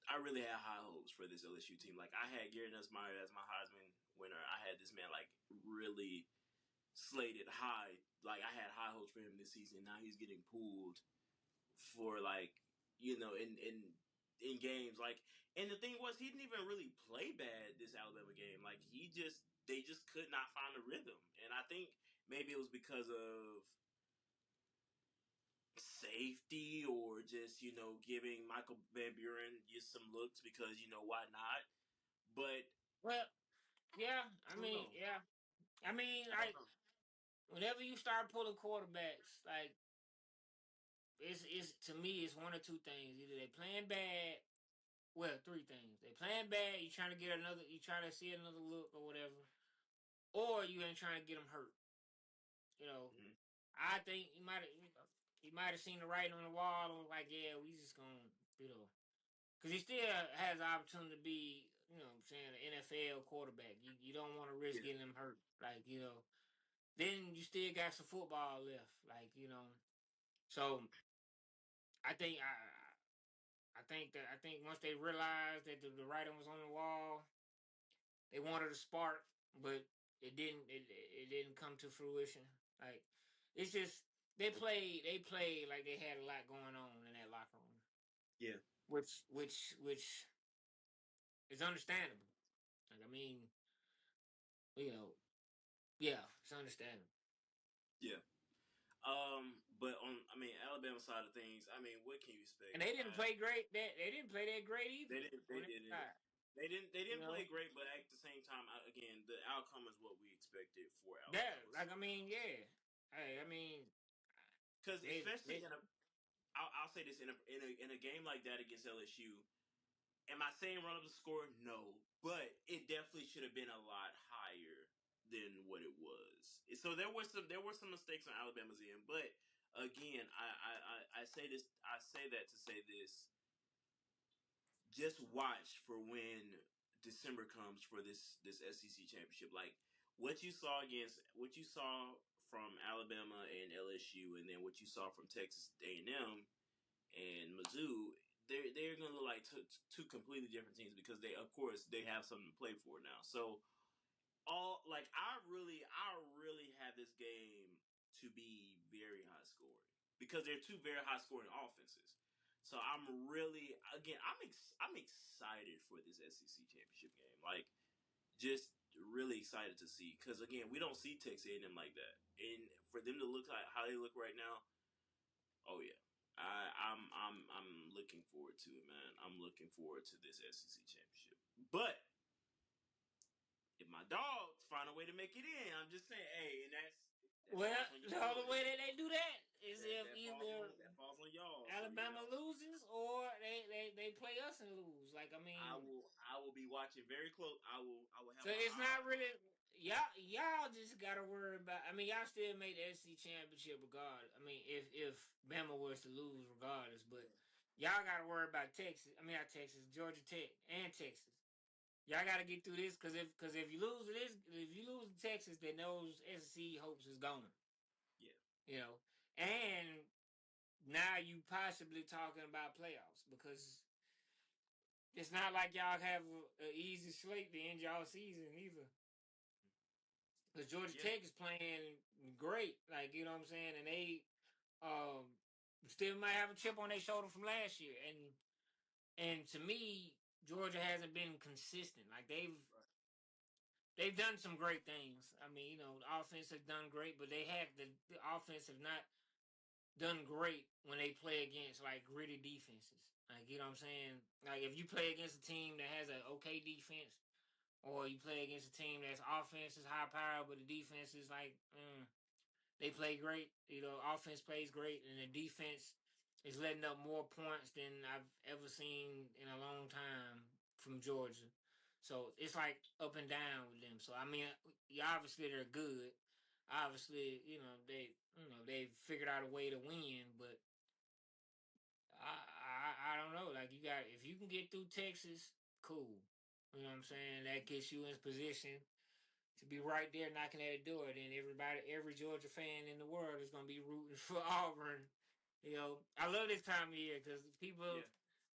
I really had high hopes for this LSU team. Like, I had Gary Nussmeier as my Heisman winner. I had this man like really slated high. Like, I had high hopes for him this season. Now he's getting pulled for like in games like, and the thing was he didn't even really play bad this Alabama game. Like, they just could not find a rhythm, and I think maybe it was because of safety or just giving Michael Van Buren just some looks because why not? But Well, yeah, I don't know. I mean, I don't like know. whenever you start pulling quarterbacks, like it's to me, it's one or two things. Either they playing bad. Well, three things. They playing bad. You trying to get another. You trying to see another look or whatever, or you ain't trying to get them hurt. You know, Mm-hmm. I think he might have seen the writing on the wall and was like, yeah, we just gonna because he still has the opportunity to be, what I'm saying, an NFL quarterback. You don't want to risk Yeah, getting him hurt, like Then you still got some football left, So I think I think once they realized that the writing was on the wall, they wanted a spark, but it didn't. It didn't come to fruition. Like it's just they played like they had a lot going on in that locker room, yeah, which is understandable. Like I mean, you know, yeah, it's understandable. yeah. But on, I mean, Alabama side of things, I mean, what can you And expect? they didn't play great. They didn't play that great They either didn't. on They that didn't. side. They You didn't play know, great, but at the same time, again, the outcome is what we expected for yeah, Alabama. like I mean, yeah. Hey, I mean, Because especially they I'll say this in a game like that against LSU. Am I saying run up the score? No, but it definitely should have been a lot higher than what it was. So there were some mistakes on Alabama's end, but again, I say this. I say that to say this. Just watch for when December comes for this SEC championship. Like, what you saw from Alabama and LSU, and then what you saw from Texas A&M and Mizzou. They're going to look like two completely different teams because they, of course, they have something to play for now. So all like I really have this game to be very high scoring because they're two very high scoring offenses. So I'm really, again, I'm excited for this SEC championship game. Like, just really excited to see because, again, we don't see Texas A&M like that, and for them to look like how they look right now, oh yeah. I'm looking forward to it, man. I'm looking forward to this SEC championship. But if my dogs find a way to make it in, I'm just saying, hey, and that well, falls on you the only way boys. that they do that is That if that falls on either that falls on y'all. So Alabama loses or they play us and lose. Like I I mean, will I will be watching very close. I will have so my it's eye not really y'all just gotta worry about. I mean, y'all still make the SEC championship regardless. I mean, if Bama was to lose regardless, but on. y'all got to worry about Texas. I mean, not Texas, Georgia Tech and Texas. Y'all got to get through this because if you lose to this, if you lose to Texas, then those SEC hopes is gone. Yeah. You know, and now you possibly talking about playoffs because it's not like y'all have a easy slate to end y'all season either. Because Georgia Yeah. Tech is playing great, like you know what I'm saying, and they um still might have a chip on their shoulder from last year, and to me, Georgia hasn't been consistent. Like Right. they've done some great things. I mean, you know, the offense has done great, but they have the offense have not done great when they play against like gritty defenses. Like you know what I'm saying? Like if you play against a team that has an okay defense, or you play against a team that's offense is high power, but the defense is like they play great. You know, offense plays great, and the defense is letting up more points than I've ever seen in a long time from Georgia. So it's like up and down with them. So I mean, obviously they're good. Obviously, they figured out a way to win, but I don't know. Like you got if you can get through Texas, cool. You know what I'm saying? That gets you in position to be right there knocking at the door. Then every Georgia fan in the world is going to be rooting for Auburn. You know, I love this time of year because people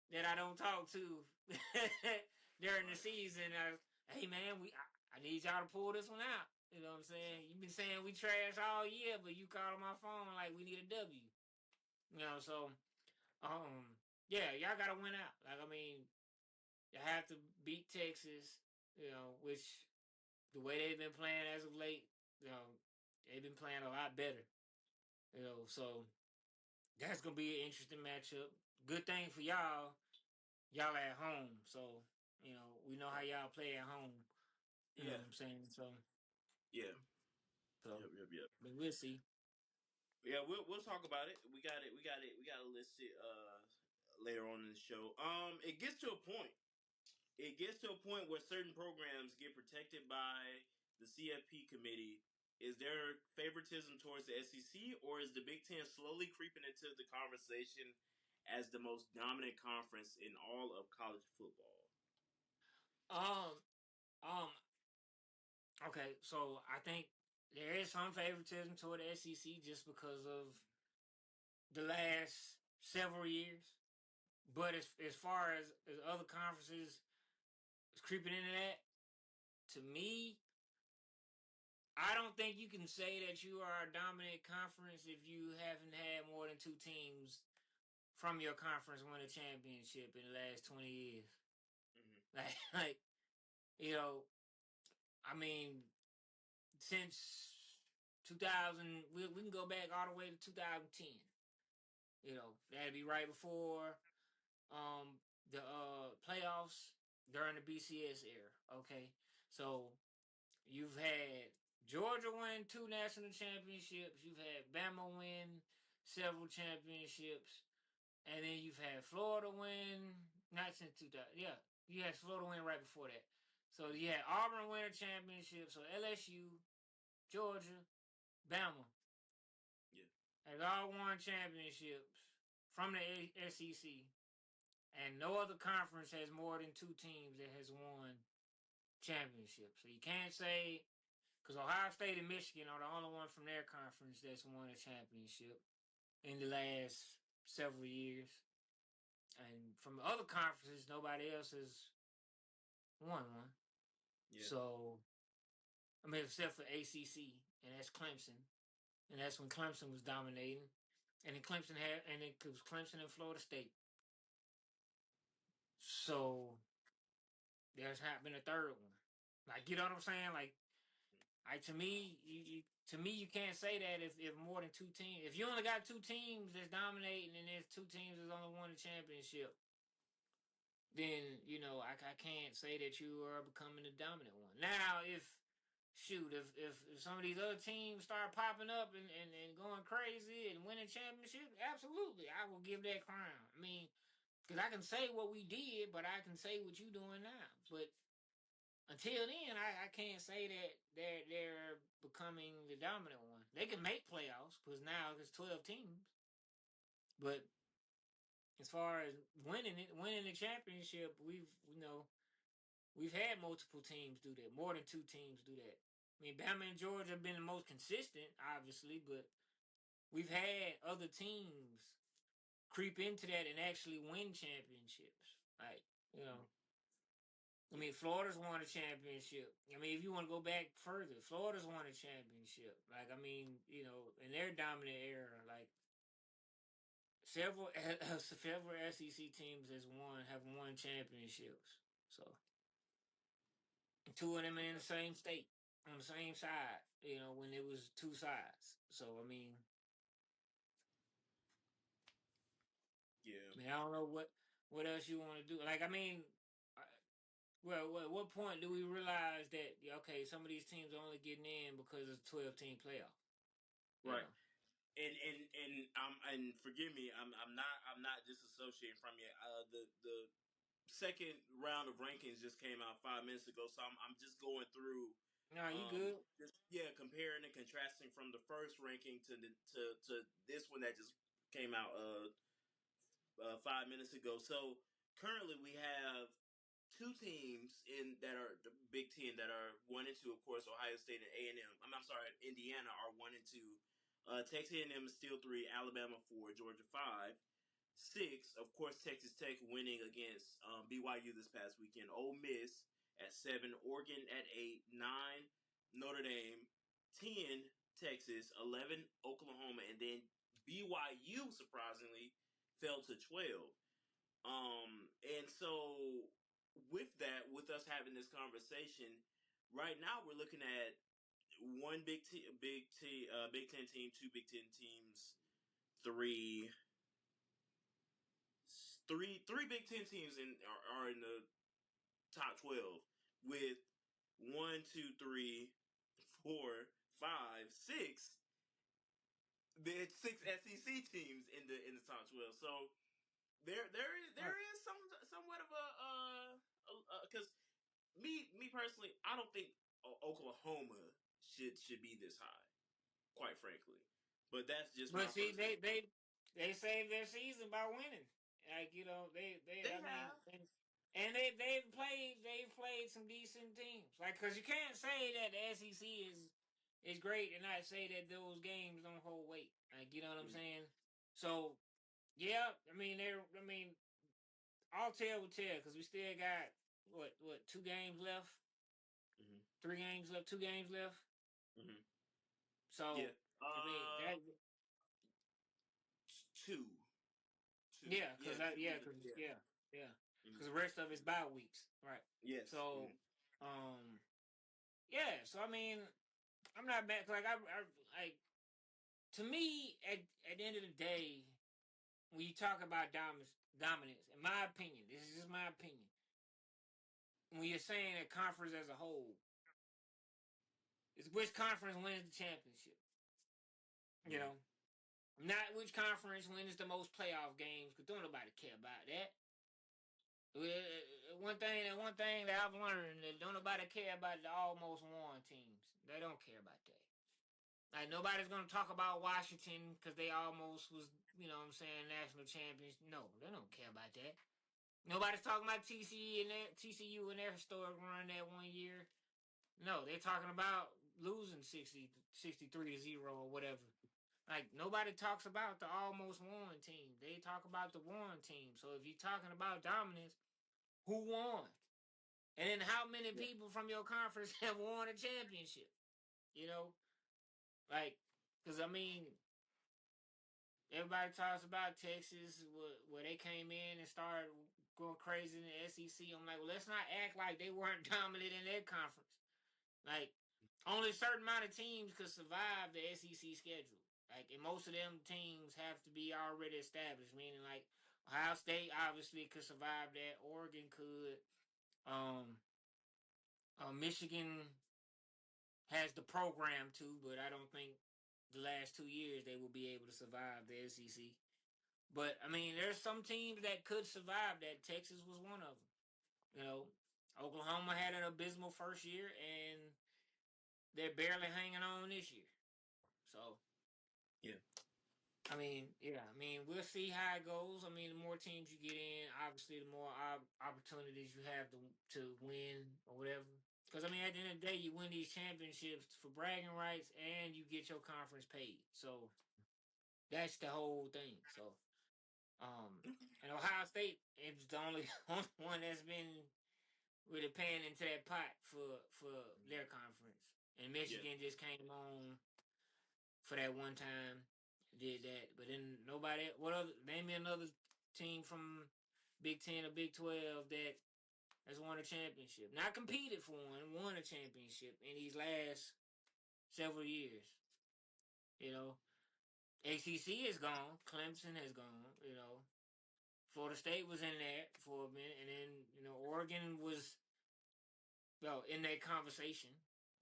Yeah. that I don't talk to during the Right. season are, hey man, I need y'all to pull this one out. You know what I'm saying? You've been saying we trash all year, but you called on my phone like we need a W. You know, so yeah, y'all got to win out. Like I mean, you have to beat Texas. You know, which the way they've been playing as of late, they've been playing a lot better. You know, so that's gonna be an interesting matchup. Good thing for y'all, y'all at home. So, we know how Right. y'all play at home. You know what Yeah. I'm saying? So Yeah. so Yep. Yep. Yep. but we'll see. Yeah. We'll talk about it. We got it. We got it. We got to list it later on in the show. It gets to a point. It gets to a point where certain programs get protected by the CFP committee. Is there favoritism towards the SEC, or is the Big Ten slowly creeping into the conversation as the most dominant conference in all of college football? Um um okay, so I think there is some favoritism toward the SEC just because of the last several years. But as far as other conferences is creeping into that, to me, I don't think you can say that you are a dominant conference if you haven't had more than two teams from your conference win a championship in the last 20 years. Mm-hmm. Like you know, I mean, since 2000, we can go back all the way to 2010. That'd be right before the playoffs during the BCS era. Okay, so you've had Georgia win two national championships. You've had Bama win several championships, and then you've had Florida win. Not since 2000. Yeah, you had Florida win right before that. So you had Auburn win a championship. So LSU, Georgia, Bama Yeah. has all won championships from the SEC, and no other conference has more than two teams that has won championships. So you can't say because Ohio State and Michigan are the only one from their conference that's won a championship in the last several years. And from the other conferences, nobody else has won one. Yeah. So, I mean, except for ACC, and that's Clemson. And that's when Clemson was dominating. And then it was Clemson and Florida State. So, there's not been a third one. Like, you know what I'm saying? Like to me, you can't say that if more than two teams. If you only got two teams that's dominating and there's two teams that's only won the championship, then I can't say that you are becoming the dominant one. Now, if some of these other teams start popping up and going crazy and winning championships, absolutely, I will give that crown. I mean, because I can say what we did, but I can say what you doing now. But until then, I can't say that they're becoming the dominant one. They can make playoffs because now there's 12 teams, but as far as winning the championship, we've had multiple teams do that. More than two teams do that. I mean, Bama and Georgia have been the most consistent, obviously, but we've had other teams creep into that and actually win championships. Like, I mean, Florida's won a championship. I mean, if you want to go back further, Florida's won a championship. Like, I mean, in their dominant era, like several several SEC teams have won championships. So two of them in the same state on the same side. When it was two sides. So I mean, Yeah. I don't know what else you want to do. Like, I mean, well, at what point do we realize that okay, some of these teams are only getting in because it's a 12-team playoff? Right. And forgive me, I'm not disassociating from you. The second round of rankings just came out 5 minutes ago, so I'm just going through. No, you good. Comparing and contrasting from the first ranking to this one that just came out 5 minutes ago. So currently we have two teams in that are the Big Ten that are 1 and 2. Of course, Ohio State and A&M. I'm sorry, Indiana are 1 and 2. Texas A&M is still 3. Alabama 4. Georgia 5. 6. Of course, Texas Tech winning against BYU this past weekend. Ole Miss at 7. Oregon at 8. 9. Notre Dame. 10. Texas. 11. Oklahoma, and then BYU surprisingly fell to 12. And so with that, with us having this conversation, right now we're looking at one Big Ten team, two Big Ten teams, three Big Ten teams are in the top 12 with 1, 2, 3, 4, 5, 6. There's 6 SEC teams in the top 12. So there is somewhat of a because me personally, I don't think Oklahoma should be this high, quite frankly. But that's just But my see, personal. they saved their season by winning. Like they They I mean, have. and they've played some decent teams. Like, because you can't say that the SEC is great and not say that those games don't hold weight. Like, you know what I'm Mm-hmm. saying? So yeah, I mean all tell will tell because we still got what 2 games left, Mm-hmm. 3 games left, 2 games left. Mm-hmm. Yeah. So I mean that. Two. Two. Yeah, Yeah. because Two. Yeah. yeah, Mm-hmm. because the rest of it's bye weeks, right? Yes. Mm-hmm. So, yeah. So I mean, I'm not bad. Like like to me, at the end of the day, when you talk about dominance, in my opinion, this is just my opinion. When you're saying a conference as a whole, it's which conference wins the championship. You Mm-hmm. know, not which conference wins the most playoff games, because don't nobody care about that. One thing that I've learned that don't nobody care about the almost won teams. They don't care about that. Like, nobody's gonna talk about Washington because they almost was, what I'm saying, national champions. No, they don't care about that. Nobody's talking about TCU and their historic run that one year. No, they're talking about losing 63-0 or whatever. Like, nobody talks about the almost won team. They talk about the won team. So if you're talking about dominance, who won? And then how many Yeah. people from your conference have won a championship? You know, like, because I mean, everybody talks about Texas where they came in and started going crazy in the SEC. I'm like, well, let's not act like they weren't dominant in their conference. Like, only a certain amount of teams could survive the SEC schedule. Like, and most of them teams have to be already established, meaning like Ohio State obviously could survive that. Oregon could. Um, Michigan has the program to, but I don't think the last 2 years they will be able to survive the SEC. But I mean, there's some teams that could survive that. Texas was one of them. You know, Oklahoma had an abysmal first year, and they're barely hanging on this year. So Yeah. I mean, yeah. I mean, we'll see how it goes. I mean, the more teams you get in, obviously, the more opportunities you have to win or whatever. Because I mean, at the end of the day, you win these championships for bragging rights, and you get your conference paid. So that's the whole thing. So, and Ohio State is the only one that's been really paying into that pot for their conference, and Yeah, Michigan just came on for that one time, did that. But then nobody. What other? Name me another team from Big Ten or Big 12 that has won a championship. Not competed for one, won a championship in these last several years. You know, ACC is gone. Clemson has gone. You know, Florida State was in there for a minute, and then Oregon was well in that conversation,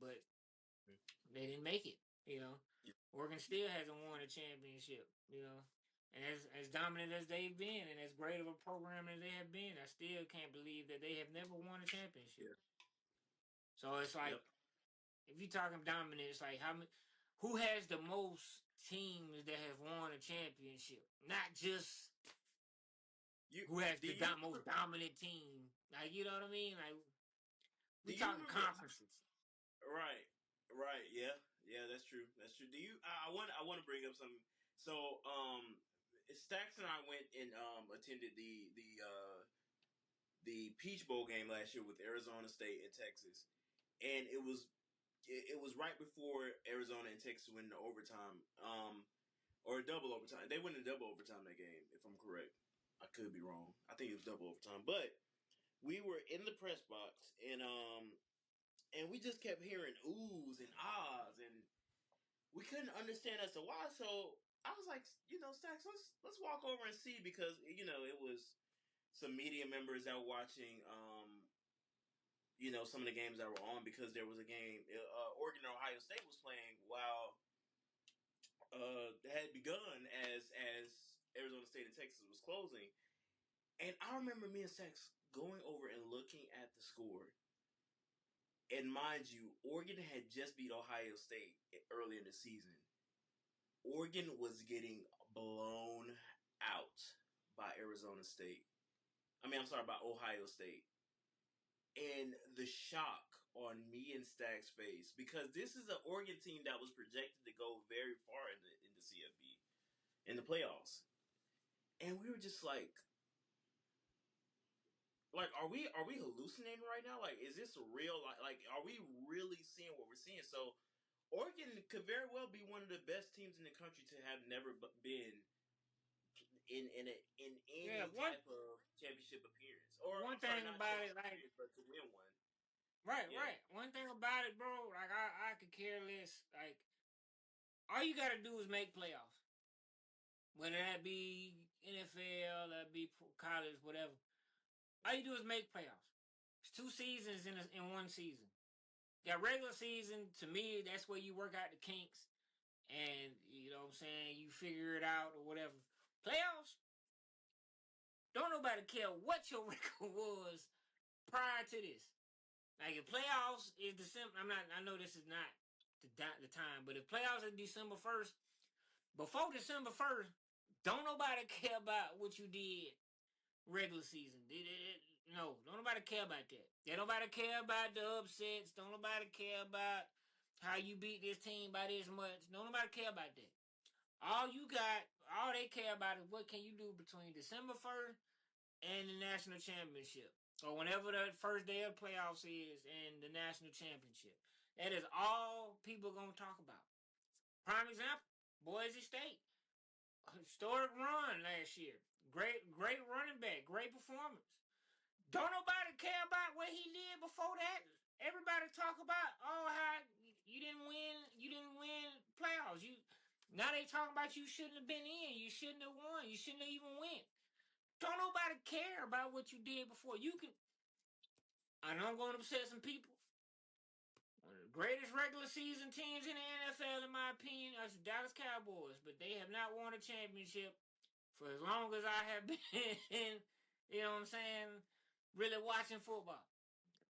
but they didn't make it. yeah, Oregon still hasn't won a championship. And as dominant as they've been, and as great of a program as they have been, I still can't believe that they have never won a yeah, championship. So it's yep. like if you're talking dominant, it's like who has the most teams that have won a championship? Not just You who has do the you most dominant team. Like you know what I mean? Like we do you talking remember? conferences. Right, right. Yeah, yeah. That's true. That's true. Do you? I want to bring up something. So, Stacks and I went and attended the Peach Bowl game last year with Arizona State and Texas, and it was right before Arizona and Texas went into overtime, or double overtime. They went in double overtime that game, if I'm correct. I could be wrong. I think it was double overtime, but we were in the press box, and we just kept hearing oohs and ahs, and we couldn't understand as to why. So I was like, Stacks, let's walk over and see, because it was some media members that were watching, some of the games that were on, because there was a game, Oregon and Ohio State was playing while had begun as Arizona State and Texas was closing, and I remember me and Stacks going over and looking at the score. And mind you, Oregon had just beat Ohio State early in the season. Oregon was getting blown out by Arizona State. I'm sorry, by Ohio State. And the shock on me and Stack's face, because this is an Oregon team that was projected to go very far in the CFB, in the playoffs. And we were just like, are we hallucinating right now? Like, is this real? Like, are we really seeing what we're seeing? So Oregon could very well be one of the best teams in the country to have never been in Yeah, any one type of championship appearance, or one I'm sorry, thing not about it, championship like appearance, but to win one. right, Yeah, right. One thing about it, bro, like I could care less. Like all you gotta do is make playoffs. Whether that be NFL, that be college, whatever. All you do is make playoffs. It's two seasons in one season. That regular season, to me, that's where you work out the kinks and you know what I'm saying, you figure it out or whatever. Playoffs, don't nobody care what your record was prior to this. Like if playoffs is December, I know this is not the time, but if playoffs is December 1st, before December 1st, don't nobody care about what you did regular season. No, don't nobody care about that. Don't nobody care about the upsets. Don't nobody care about how you beat this team by this much. Don't nobody care about that. All they care about is what can you do between December 1st and the national championship. Or whenever the first day of playoffs is and the national championship. That is all people are gonna talk about. Prime example, Boise State. Historic run last year. Great running back. Great performance. Don't nobody care about what he did before that. Everybody talk about how you didn't win. You didn't win playoffs. Now they talking about you shouldn't have been in. You shouldn't have won. You shouldn't have even went. Don't nobody care about what you did before. You can. I know I'm going to upset some people. One of the greatest regular season teams in the NFL, in my opinion, are the Dallas Cowboys, but they have not won a championship for as long as I have been, you know what I'm saying, really watching football.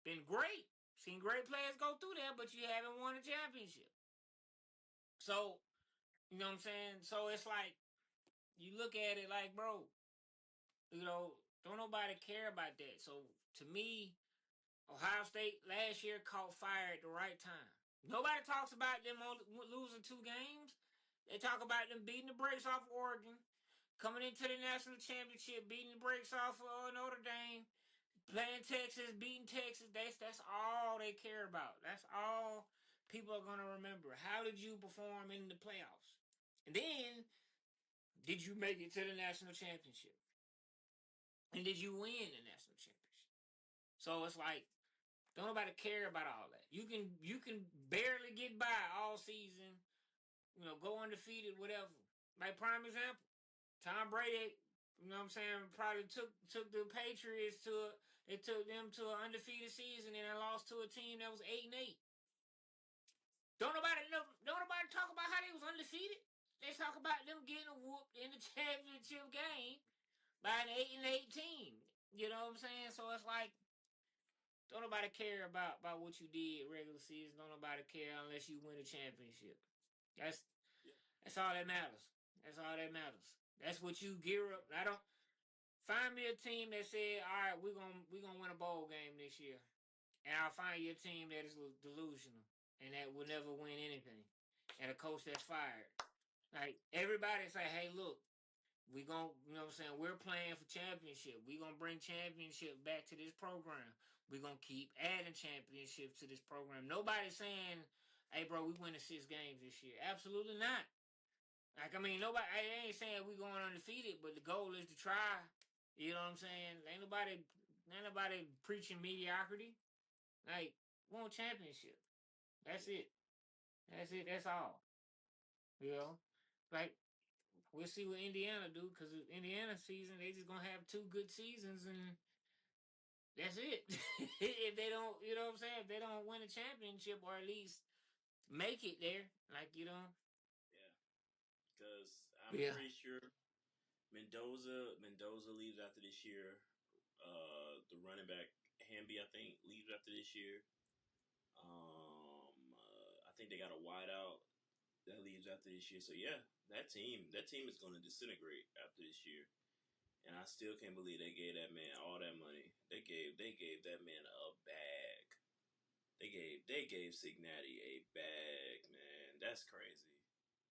Been great. Seen great players go through there, but you haven't won a championship. So, you know what I'm saying? So it's like, you look at it like, bro, don't nobody care about that. So to me, Ohio State last year caught fire at the right time. Nobody talks about them losing 2 games. They talk about them beating the brakes off Oregon, coming into the national championship, beating the brakes off Notre Dame, playing Texas, beating Texas. That's all they care about. That's all people are gonna remember. How did you perform in the playoffs? And then did you make it to the national championship? And did you win the national championship? So it's like, don't nobody care about all that. You can barely get by all season, go undefeated, whatever. Like prime example, Tom Brady, what I'm saying, probably took the Patriots they took them to an undefeated season and they lost to a team that was 8-8. Don't nobody talk about how they was undefeated. They talk about them getting whooped in the championship game by an 8-8 team. You know what I'm saying? So it's like, don't nobody care about what you did regular season. Don't nobody care unless you win a championship. That's Yeah. that's all that matters. That's all that matters. That's what you gear up. I don't find me a team that said, "All right, we're gonna win a bowl game this year," and I'll find you a team that is delusional and that will never win anything, and a coach that's fired. Like everybody say, "Hey, look, we gonna, you know what I'm saying, we're playing for championship. We gonna bring championship back to this program. We gonna keep adding championships to this program." Nobody's saying, "Hey, bro, we winning 6 games this year." Absolutely not. Like, I mean, nobody. I ain't saying we going undefeated, but the goal is to try. You know what I'm saying? Ain't nobody preaching mediocrity. Like, we want championship. That's Yeah. it. That's it. That's all. You know, like, we'll see what Indiana do, because Indiana season, they just gonna have 2 good seasons and that's it. If they don't, you know what I'm saying, if they don't win a championship or at least make it there, like, Yeah. Because I'm yeah. pretty sure Mendoza leaves after this year. The running back Hamby, I think, leaves after this year. I think they got a wideout that leaves after this year. So yeah, that team is going to disintegrate after this year. And I still can't believe they gave that man all that money. They gave that man a bag. They gave Signati a bag, man. That's crazy.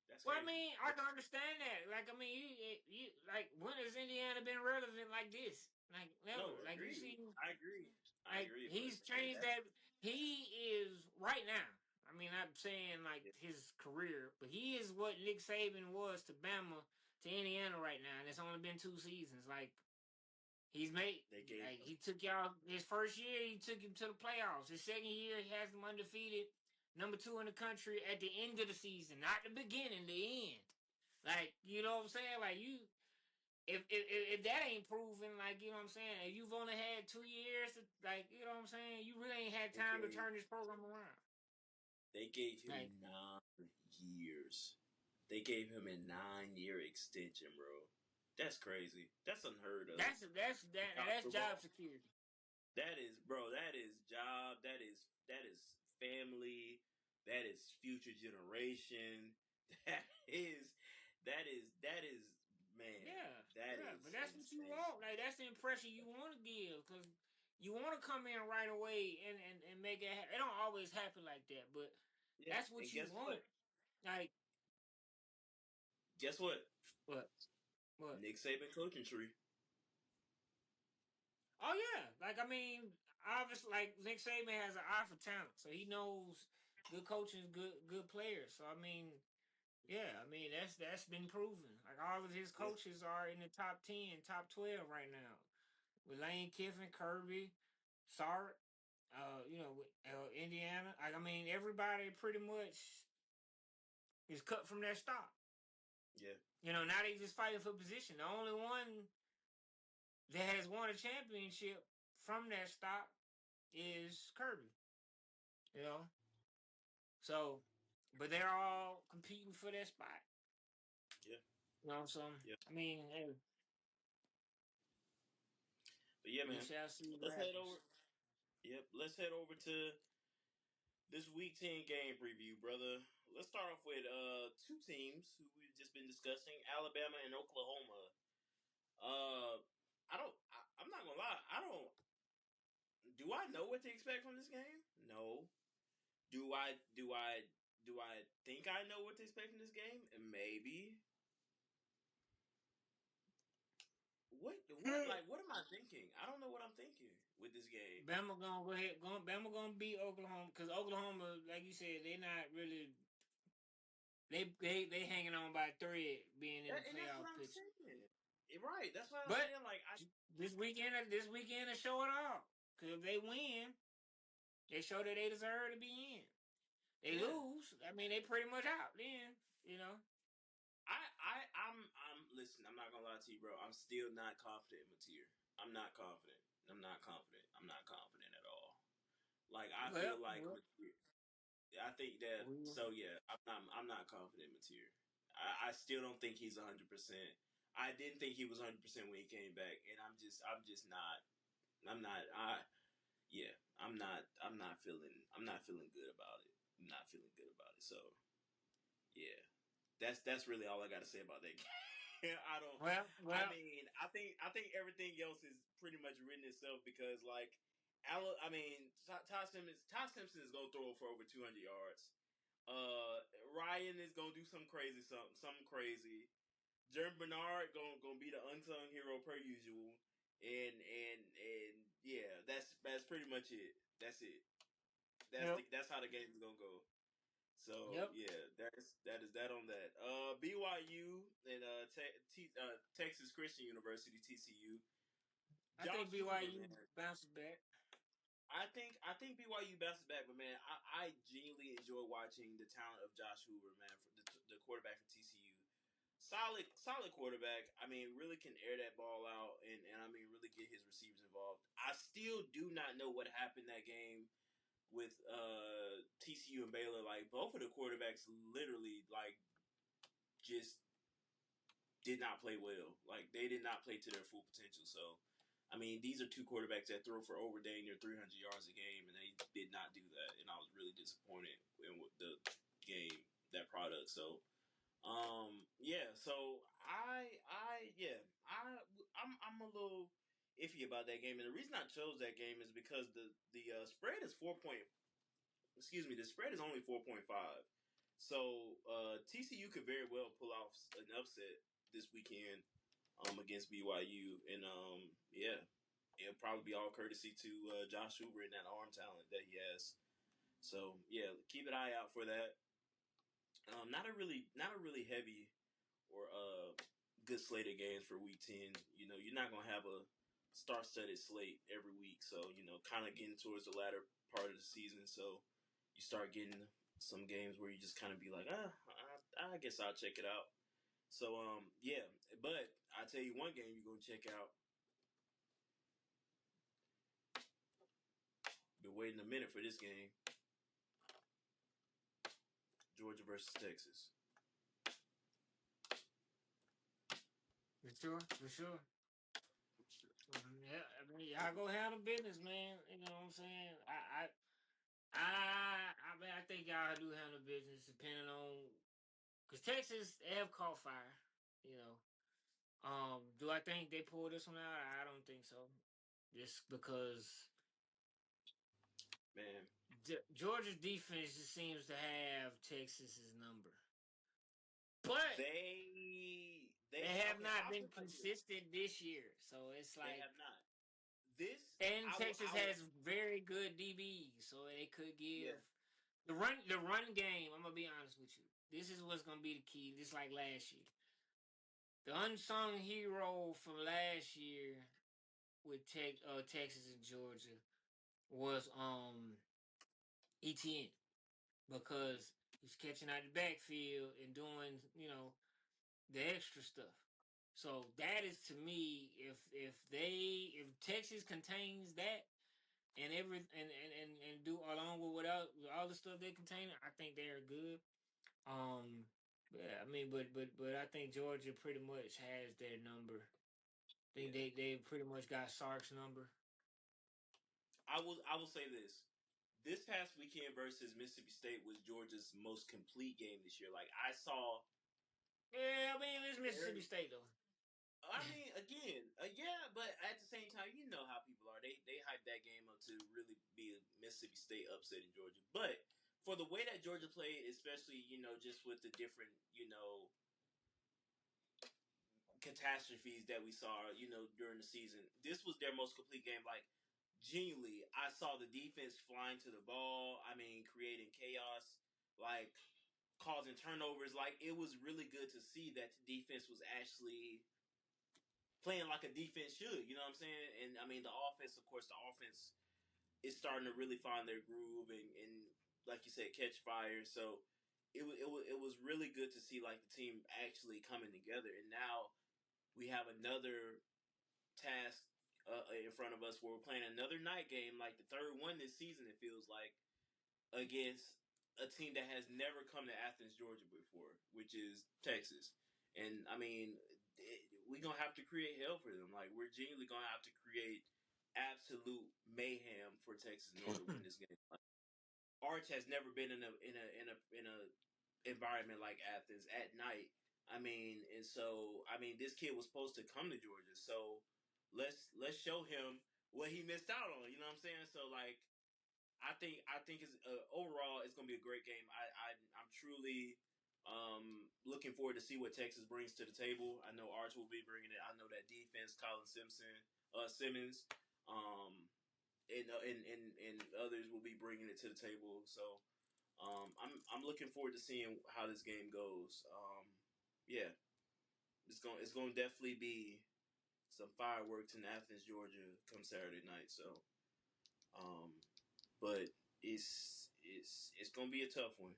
That's Well, I crazy. mean, I can understand that. Like, I mean, you like, when has Indiana been relevant like this? Like, No, never. Like, you agreed. see, I agree. I like, agree. But he's man, changed that's that. He is right now. I mean, I'm saying yeah, like his career, but he is what Nick Saban was to Bama to Indiana right now, and it's only been 2 seasons. Like, he's made, they gave like, him. he took y'all his first year, he took him to the playoffs. His second year, he has them undefeated, #2 in the country at the end of the season, not the beginning, the end. Like, you know what I'm saying? Like, if that ain't proven, like, you know what I'm saying, if you've only had 2 years to, like, you know what I'm saying, you really ain't had They time to gave. turn this program around. They gave Like, him 9 years. They gave him a 9-year extension, bro. That's crazy. That's unheard of. that's job security. That is, bro. That is job. That is family. That is future generation. That is, that is man. Yeah, That yeah, but is that's what you insane. want. Like, that's the impression you want to give, because you want to come in right away and make it. It don't always happen like that, but Yeah, that's what and you guess what? want. Like, Guess what? what? What? Nick Saban coaching tree. Oh yeah, like, I mean, obviously, like, Nick Saban has an eye for talent, so he knows good coaches, good players. So I mean, yeah, I mean, that's been proven. Like, all of his Yeah, coaches are in the top 10, top 12 right now. With Lane Kiffin, Kirby, Sark, with Indiana. Like, I mean, everybody pretty much is cut from their stock. yeah, Now they just fighting for position. The only one that has won a championship from their stock is Kirby. You know, so, but they're all competing for their spot. yeah, So yeah. I mean, hey, But yeah, we man. shall see what Let's head over. happens. Yep, let's head over to this Week 10 game preview, brother. Let's start off with two teams who we've just been discussing Alabama and Oklahoma. I'm not gonna lie. I don't. Do I know what to expect from this game? No. Do I? Do I? Do I think I know what to expect from this game? Maybe. What am I thinking? I don't know what I'm thinking with this game. Bama gonna go ahead. Bama gonna beat Oklahoma because Oklahoma, like you said, they not really. They hanging on by a thread being in the And that's what playoff I'm picture. saying. Right. That's what I'm But saying. Like this weekend to show it all. Because if they win, they show that they deserve to be in. They yeah. lose, I mean, they pretty much out. Then you know. I'm listen, I'm not gonna lie to you, bro. I'm still not confident in Mateer. I'm not confident. I'm not confident. I'm not confident at all. Like I feel Well, like well, Mateer, I think that so yeah, I'm not confident in Mateer. I still don't think he's 100%. I didn't think he was 100% when he came back, and I'm just not I'm not I yeah, I'm not feeling good about it. I'm not feeling good about it. So yeah. That's really all I got to say about that game. I don't. I well. mean, I think everything else is pretty much written itself because Todd Simpson is gonna throw for over 200 yards. Ryan is gonna do something crazy. Jeremy Bernard gonna be the unsung hero per usual, and yeah, that's pretty much it. That's it. Yep. That's how the game is gonna go. So Yep. yeah, that is that on that. BYU and Texas Christian University (TCU). I think Josh Hoover, BYU man. bounces back. I think BYU bounces back, but man, I genuinely enjoy watching the talent of Josh Hoover, man, for the quarterback for TCU. Solid quarterback. I mean, really can air that ball out, and I mean, really get his receivers involved. I still do not know what happened that game with TCU and Baylor. Like both of the quarterbacks, literally, like just did not play well. Like they did not play to their full potential. So, I mean, these are two quarterbacks that throw for over dang near 300 yards a game, and they did not do that. And I was really disappointed in the game, that product. So, yeah. So I'm a little iffy about that game, and the reason I chose that game is because the spread is 4 point. Excuse me, the spread is only 4.5. So TCU could very well pull off an upset this weekend against BYU, and yeah, it'll probably be all courtesy to Josh Hoover and that arm talent that he has. So yeah, keep an eye out for that. Not a really heavy or good slate of games for Week 10. You know, you're not gonna have a star-studded slate every week, so kind of getting towards the latter part of the season. So you start getting some games where you just kind of be like, I guess I'll check it out. So yeah, but I tell you one game you're gonna check out. Been waiting a minute for this game. Georgia versus Texas. For sure. For sure. Yeah, I mean, y'all go handle business, man. You know what I'm saying? I mean, I think y'all do handle business depending on because Texas they have caught fire. You know, do I think they pull this one out? I don't think so. Just because Man, Georgia's defense just seems to have Texas's number, but they they have okay. not I'll been put it like this: consistent this year. So it's they have like, not. This and I will. Texas has very good DBs, so they could Yeah. give the run game. I'm gonna be honest with you. This is what's gonna be the key. Just like last year, the unsung hero from last year with Texas and Georgia was ETN because he's catching out the backfield and doing the extra stuff. So that is to me, if Texas contains that and do along with all the stuff they contain, I think they're good. Yeah, I mean, but I think Georgia pretty much has their number. I think Yeah. they pretty much got Sark's number. I will say this. This past weekend versus Mississippi State was Georgia's most complete game this year. Like I saw Yeah, I mean it's Mississippi State though. I mean, again, yeah, but at the same time, you know how people are. They hype that game up to really be a Mississippi State upset in Georgia. But for the way that Georgia played, especially just with the different catastrophes that we saw during the season, this was their most complete game. Like genuinely, I saw the defense flying to the ball. I mean, creating chaos, like causing turnovers. Like it was really good to see that the defense was actually playing like a defense should. You know what I'm saying? And I mean, the offense, of course, the offense is starting to really find their groove and like you said, catch fire. So it was really good to see like the team actually coming together. And now we have another task in front of us where we're playing another night game, like the third one this season. It feels like against a team that has never come to Athens, Georgia before, which is Texas. And I mean, we're gonna have to create hell for them. Like we're genuinely gonna have to create absolute mayhem for Texas in order to win this game. Like, Arch has never been in a environment like Athens at night. I mean, and so I mean, this kid was supposed to come to Georgia, so let's show him what he missed out on. You know what I'm saying? So like, I think it's overall it's going to be a great game. I'm truly looking forward to see what Texas brings to the table. I know Arch will be bringing it. I know that defense, Colin Simmons, and others will be bringing it to the table. So I'm looking forward to seeing how this game goes. Yeah, it's going to definitely be some fireworks in Athens, Georgia, come Saturday night. So. But it's gonna be a tough one.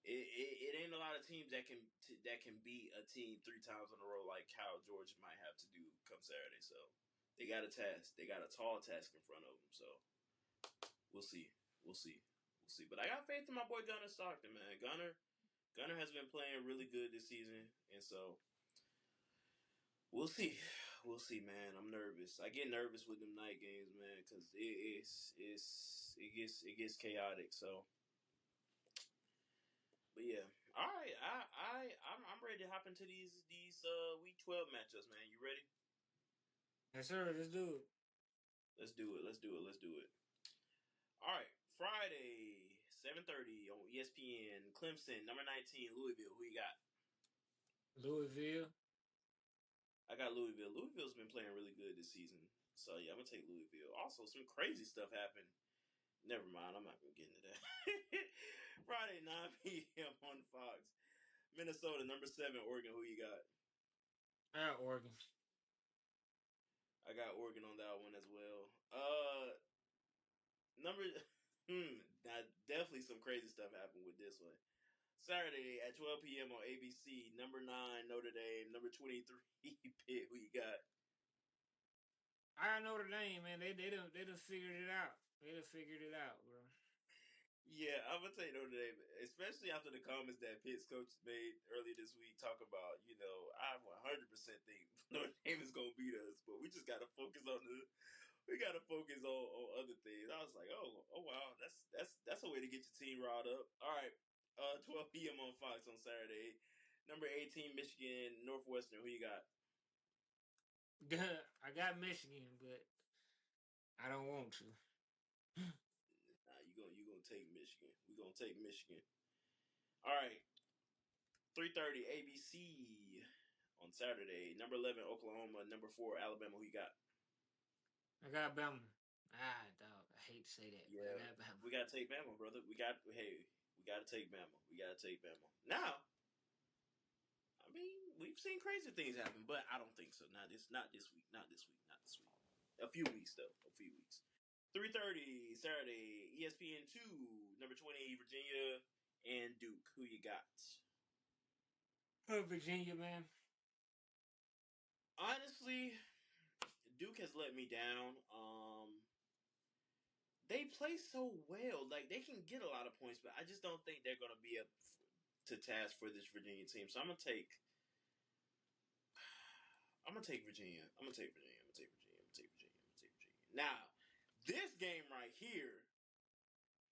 It ain't a lot of teams that can beat a team 3 times in a row like how Georgia might have to do come Saturday. So they got a task. They got a tall task in front of them. So we'll see. We'll see. We'll see. But I got faith in my boy Gunner Stockton, man. Gunner has been playing really good this season, and so we'll see. We'll see, man. I'm nervous. I get nervous with them night games, man, because it gets chaotic. So, but yeah. All right. I'm ready to hop into these week 12 matchups, man. You ready? Yes, sir. Let's do it. Let's do it. Let's do it. Let's do it. All right. Friday, 7:30 on ESPN. Clemson, number 19, Louisville. Who you got? Louisville. I got Louisville. Louisville's been playing really good this season. So yeah, I'm gonna take Louisville. Also, some crazy stuff happened. Never mind, I'm not gonna get into that. Friday, 9 p.m. on Fox. Minnesota, number 7, Oregon. Who you got? Oregon. I got Oregon on that one as well. Number now definitely some crazy stuff happened with this one. Saturday at 12 p.m. on ABC, number 9, Notre Dame, number 23, Pitt. Who you got? I Notre Dame, man. They done figured it out. They done figured it out, bro. Yeah, I'm gonna take Notre Dame, especially after the comments that Pitt's coach made earlier this week. Talk about, I 100% think Notre Dame is gonna beat us, but we just gotta focus on other things. I was like, oh wow, that's a way to get your team riled up. All right, 12 p.m. on Fox on Saturday. Number 18, Michigan Northwestern. Who you got? I got Michigan, but I don't want to. Nah, you gonna take Michigan. We gonna take Michigan. All right, 3:30 ABC on Saturday. Number 11, Oklahoma. Number 4, Alabama. Who you got? I got Bama. Dog. I hate to say that, but I Yeah, got Bama. we gotta take Bama, brother. We gotta take Bama. We gotta take Bama. Now, I mean, we've seen crazy things happen, but I don't think so. Not this week. Not this week. Not this week. A few weeks though. A few weeks. 3:30 Saturday, ESPN2, number 20, Virginia and Duke. Who you got? Oh, Virginia, man. Honestly, Duke has let me down. They play so well. Like, they can get a lot of points, but I just don't think they're going to be up to task for this Virginia team. So I'm going to take Virginia. I'm going to take Virginia. I'm going to take Virginia. I'm going to take Virginia. I'm going to take Virginia. Now, this game right here,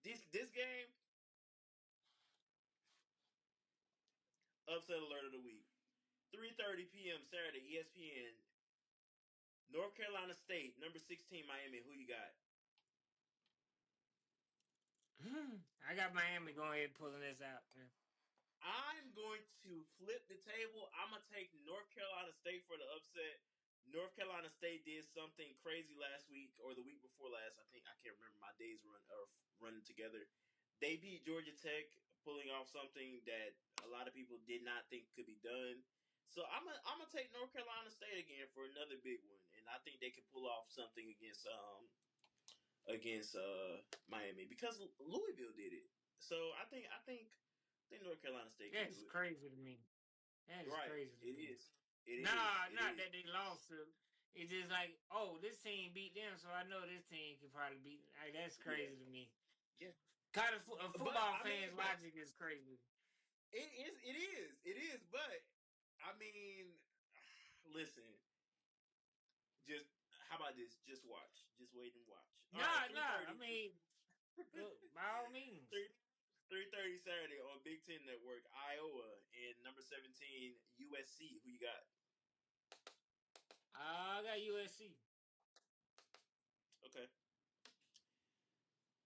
this game, upset alert of the week. 3:30 p.m. Saturday, ESPN. North Carolina State, number 16, Miami. Who you got? I got Miami going ahead pulling this out, man. I'm going to flip the table. I'm going to take North Carolina State for the upset. North Carolina State did something crazy last week or the week before last. I can't remember, my days running together. They beat Georgia Tech, pulling off something that a lot of people did not think could be done. So I'm gonna take North Carolina State again for another big one, and I think they can pull off something against Miami because Louisville did it. So I think North Carolina State can That's do it. crazy to me. That is Right. crazy to It me. is. It Nah, is. It not is. that they lost to. It's just like, oh, this team beat them, so I know this team can probably beat. Like, that's Yeah. crazy to me. Yeah. Kind of But football I mean, fans' logic is crazy. it is. But I mean, listen. Just how about this? Just watch. Just wait and watch. All right, Nah, nah. I 3:30. mean, by all means. 3:30 Saturday on Big Ten Network, Iowa, and number 17 USC. Who you got? I got USC. Okay.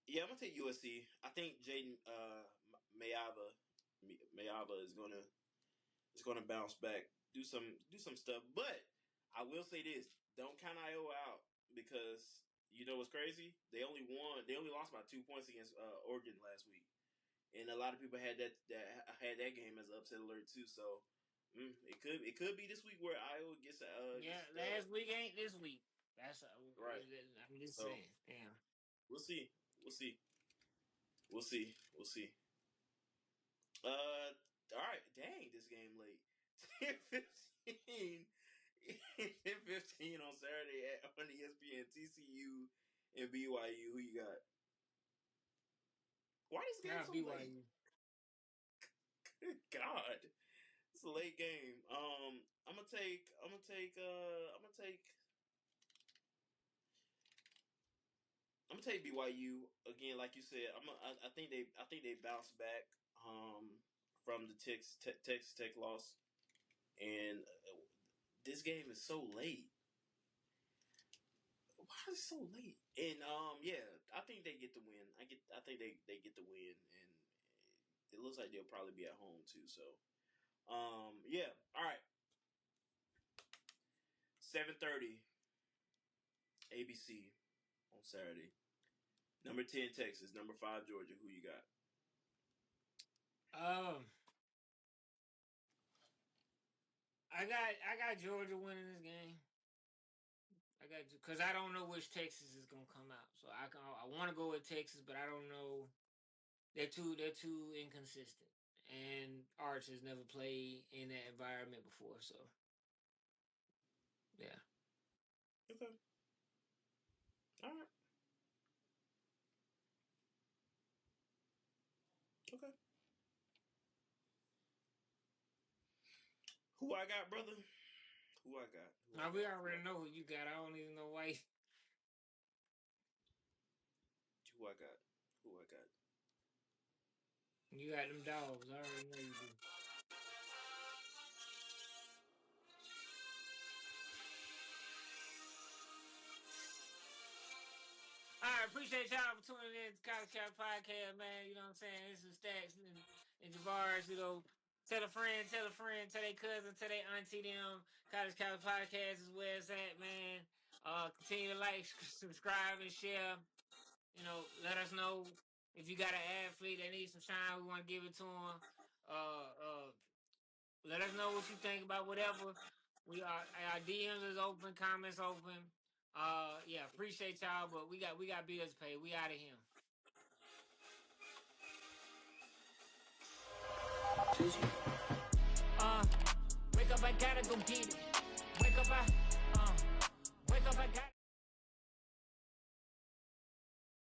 Yeah, I'm gonna take USC. I think Jaden Mayava is gonna bounce back, do some stuff. But I will say this: don't count Iowa out because you know what's crazy? They only lost by 2 points against Oregon last week, and a lot of people had that game as an upset alert too. So it could be this week where Iowa gets Last week ain't this week. That's right. I'm just So saying. Damn. we'll see. We'll see. All right. Dang, this game late. 10:15. 10:15 on Saturday on ESPN. TCU and BYU. Who you got? Why is this game so late? BYU. Good God, it's a late game. I'm gonna take BYU again. Like you said, I think they bounce back from the Texas Tech loss, and this game is so late. Why is it so late? And yeah, I think they get the win. I think they get the win, and it looks like they'll probably be at home too. So yeah. All right. 7:30 ABC on Saturday. Number 10 Texas, number 5 Georgia. Who you got? I got Georgia winning this game. Because I don't know which Texas is gonna come out, so I want to go with Texas, but I don't know. They're too inconsistent, and Arch has never played in that environment before, so yeah. Okay. All right. Okay. Who I got, brother? Who I got? Now we already know who you got. I don't even know why. Who I got? Who I got? You got them dogs. I already know you do. All right, appreciate y'all for tuning in to College Cap Podcast, man. You know what I'm saying? This is Stackz and Javaris. You know, tell a friend, tell their cousin, tell their auntie them. College Cap Podcast is where it's at, man. Continue to like, subscribe, and share. You know, let us know if you got an athlete that needs some shine. We want to give it to them. Let us know what you think about whatever. Our DMs is open, comments open. Yeah, appreciate y'all, but we got bills to pay. We out of here. Wake up, I gotta go get it. Wake up, I gotta.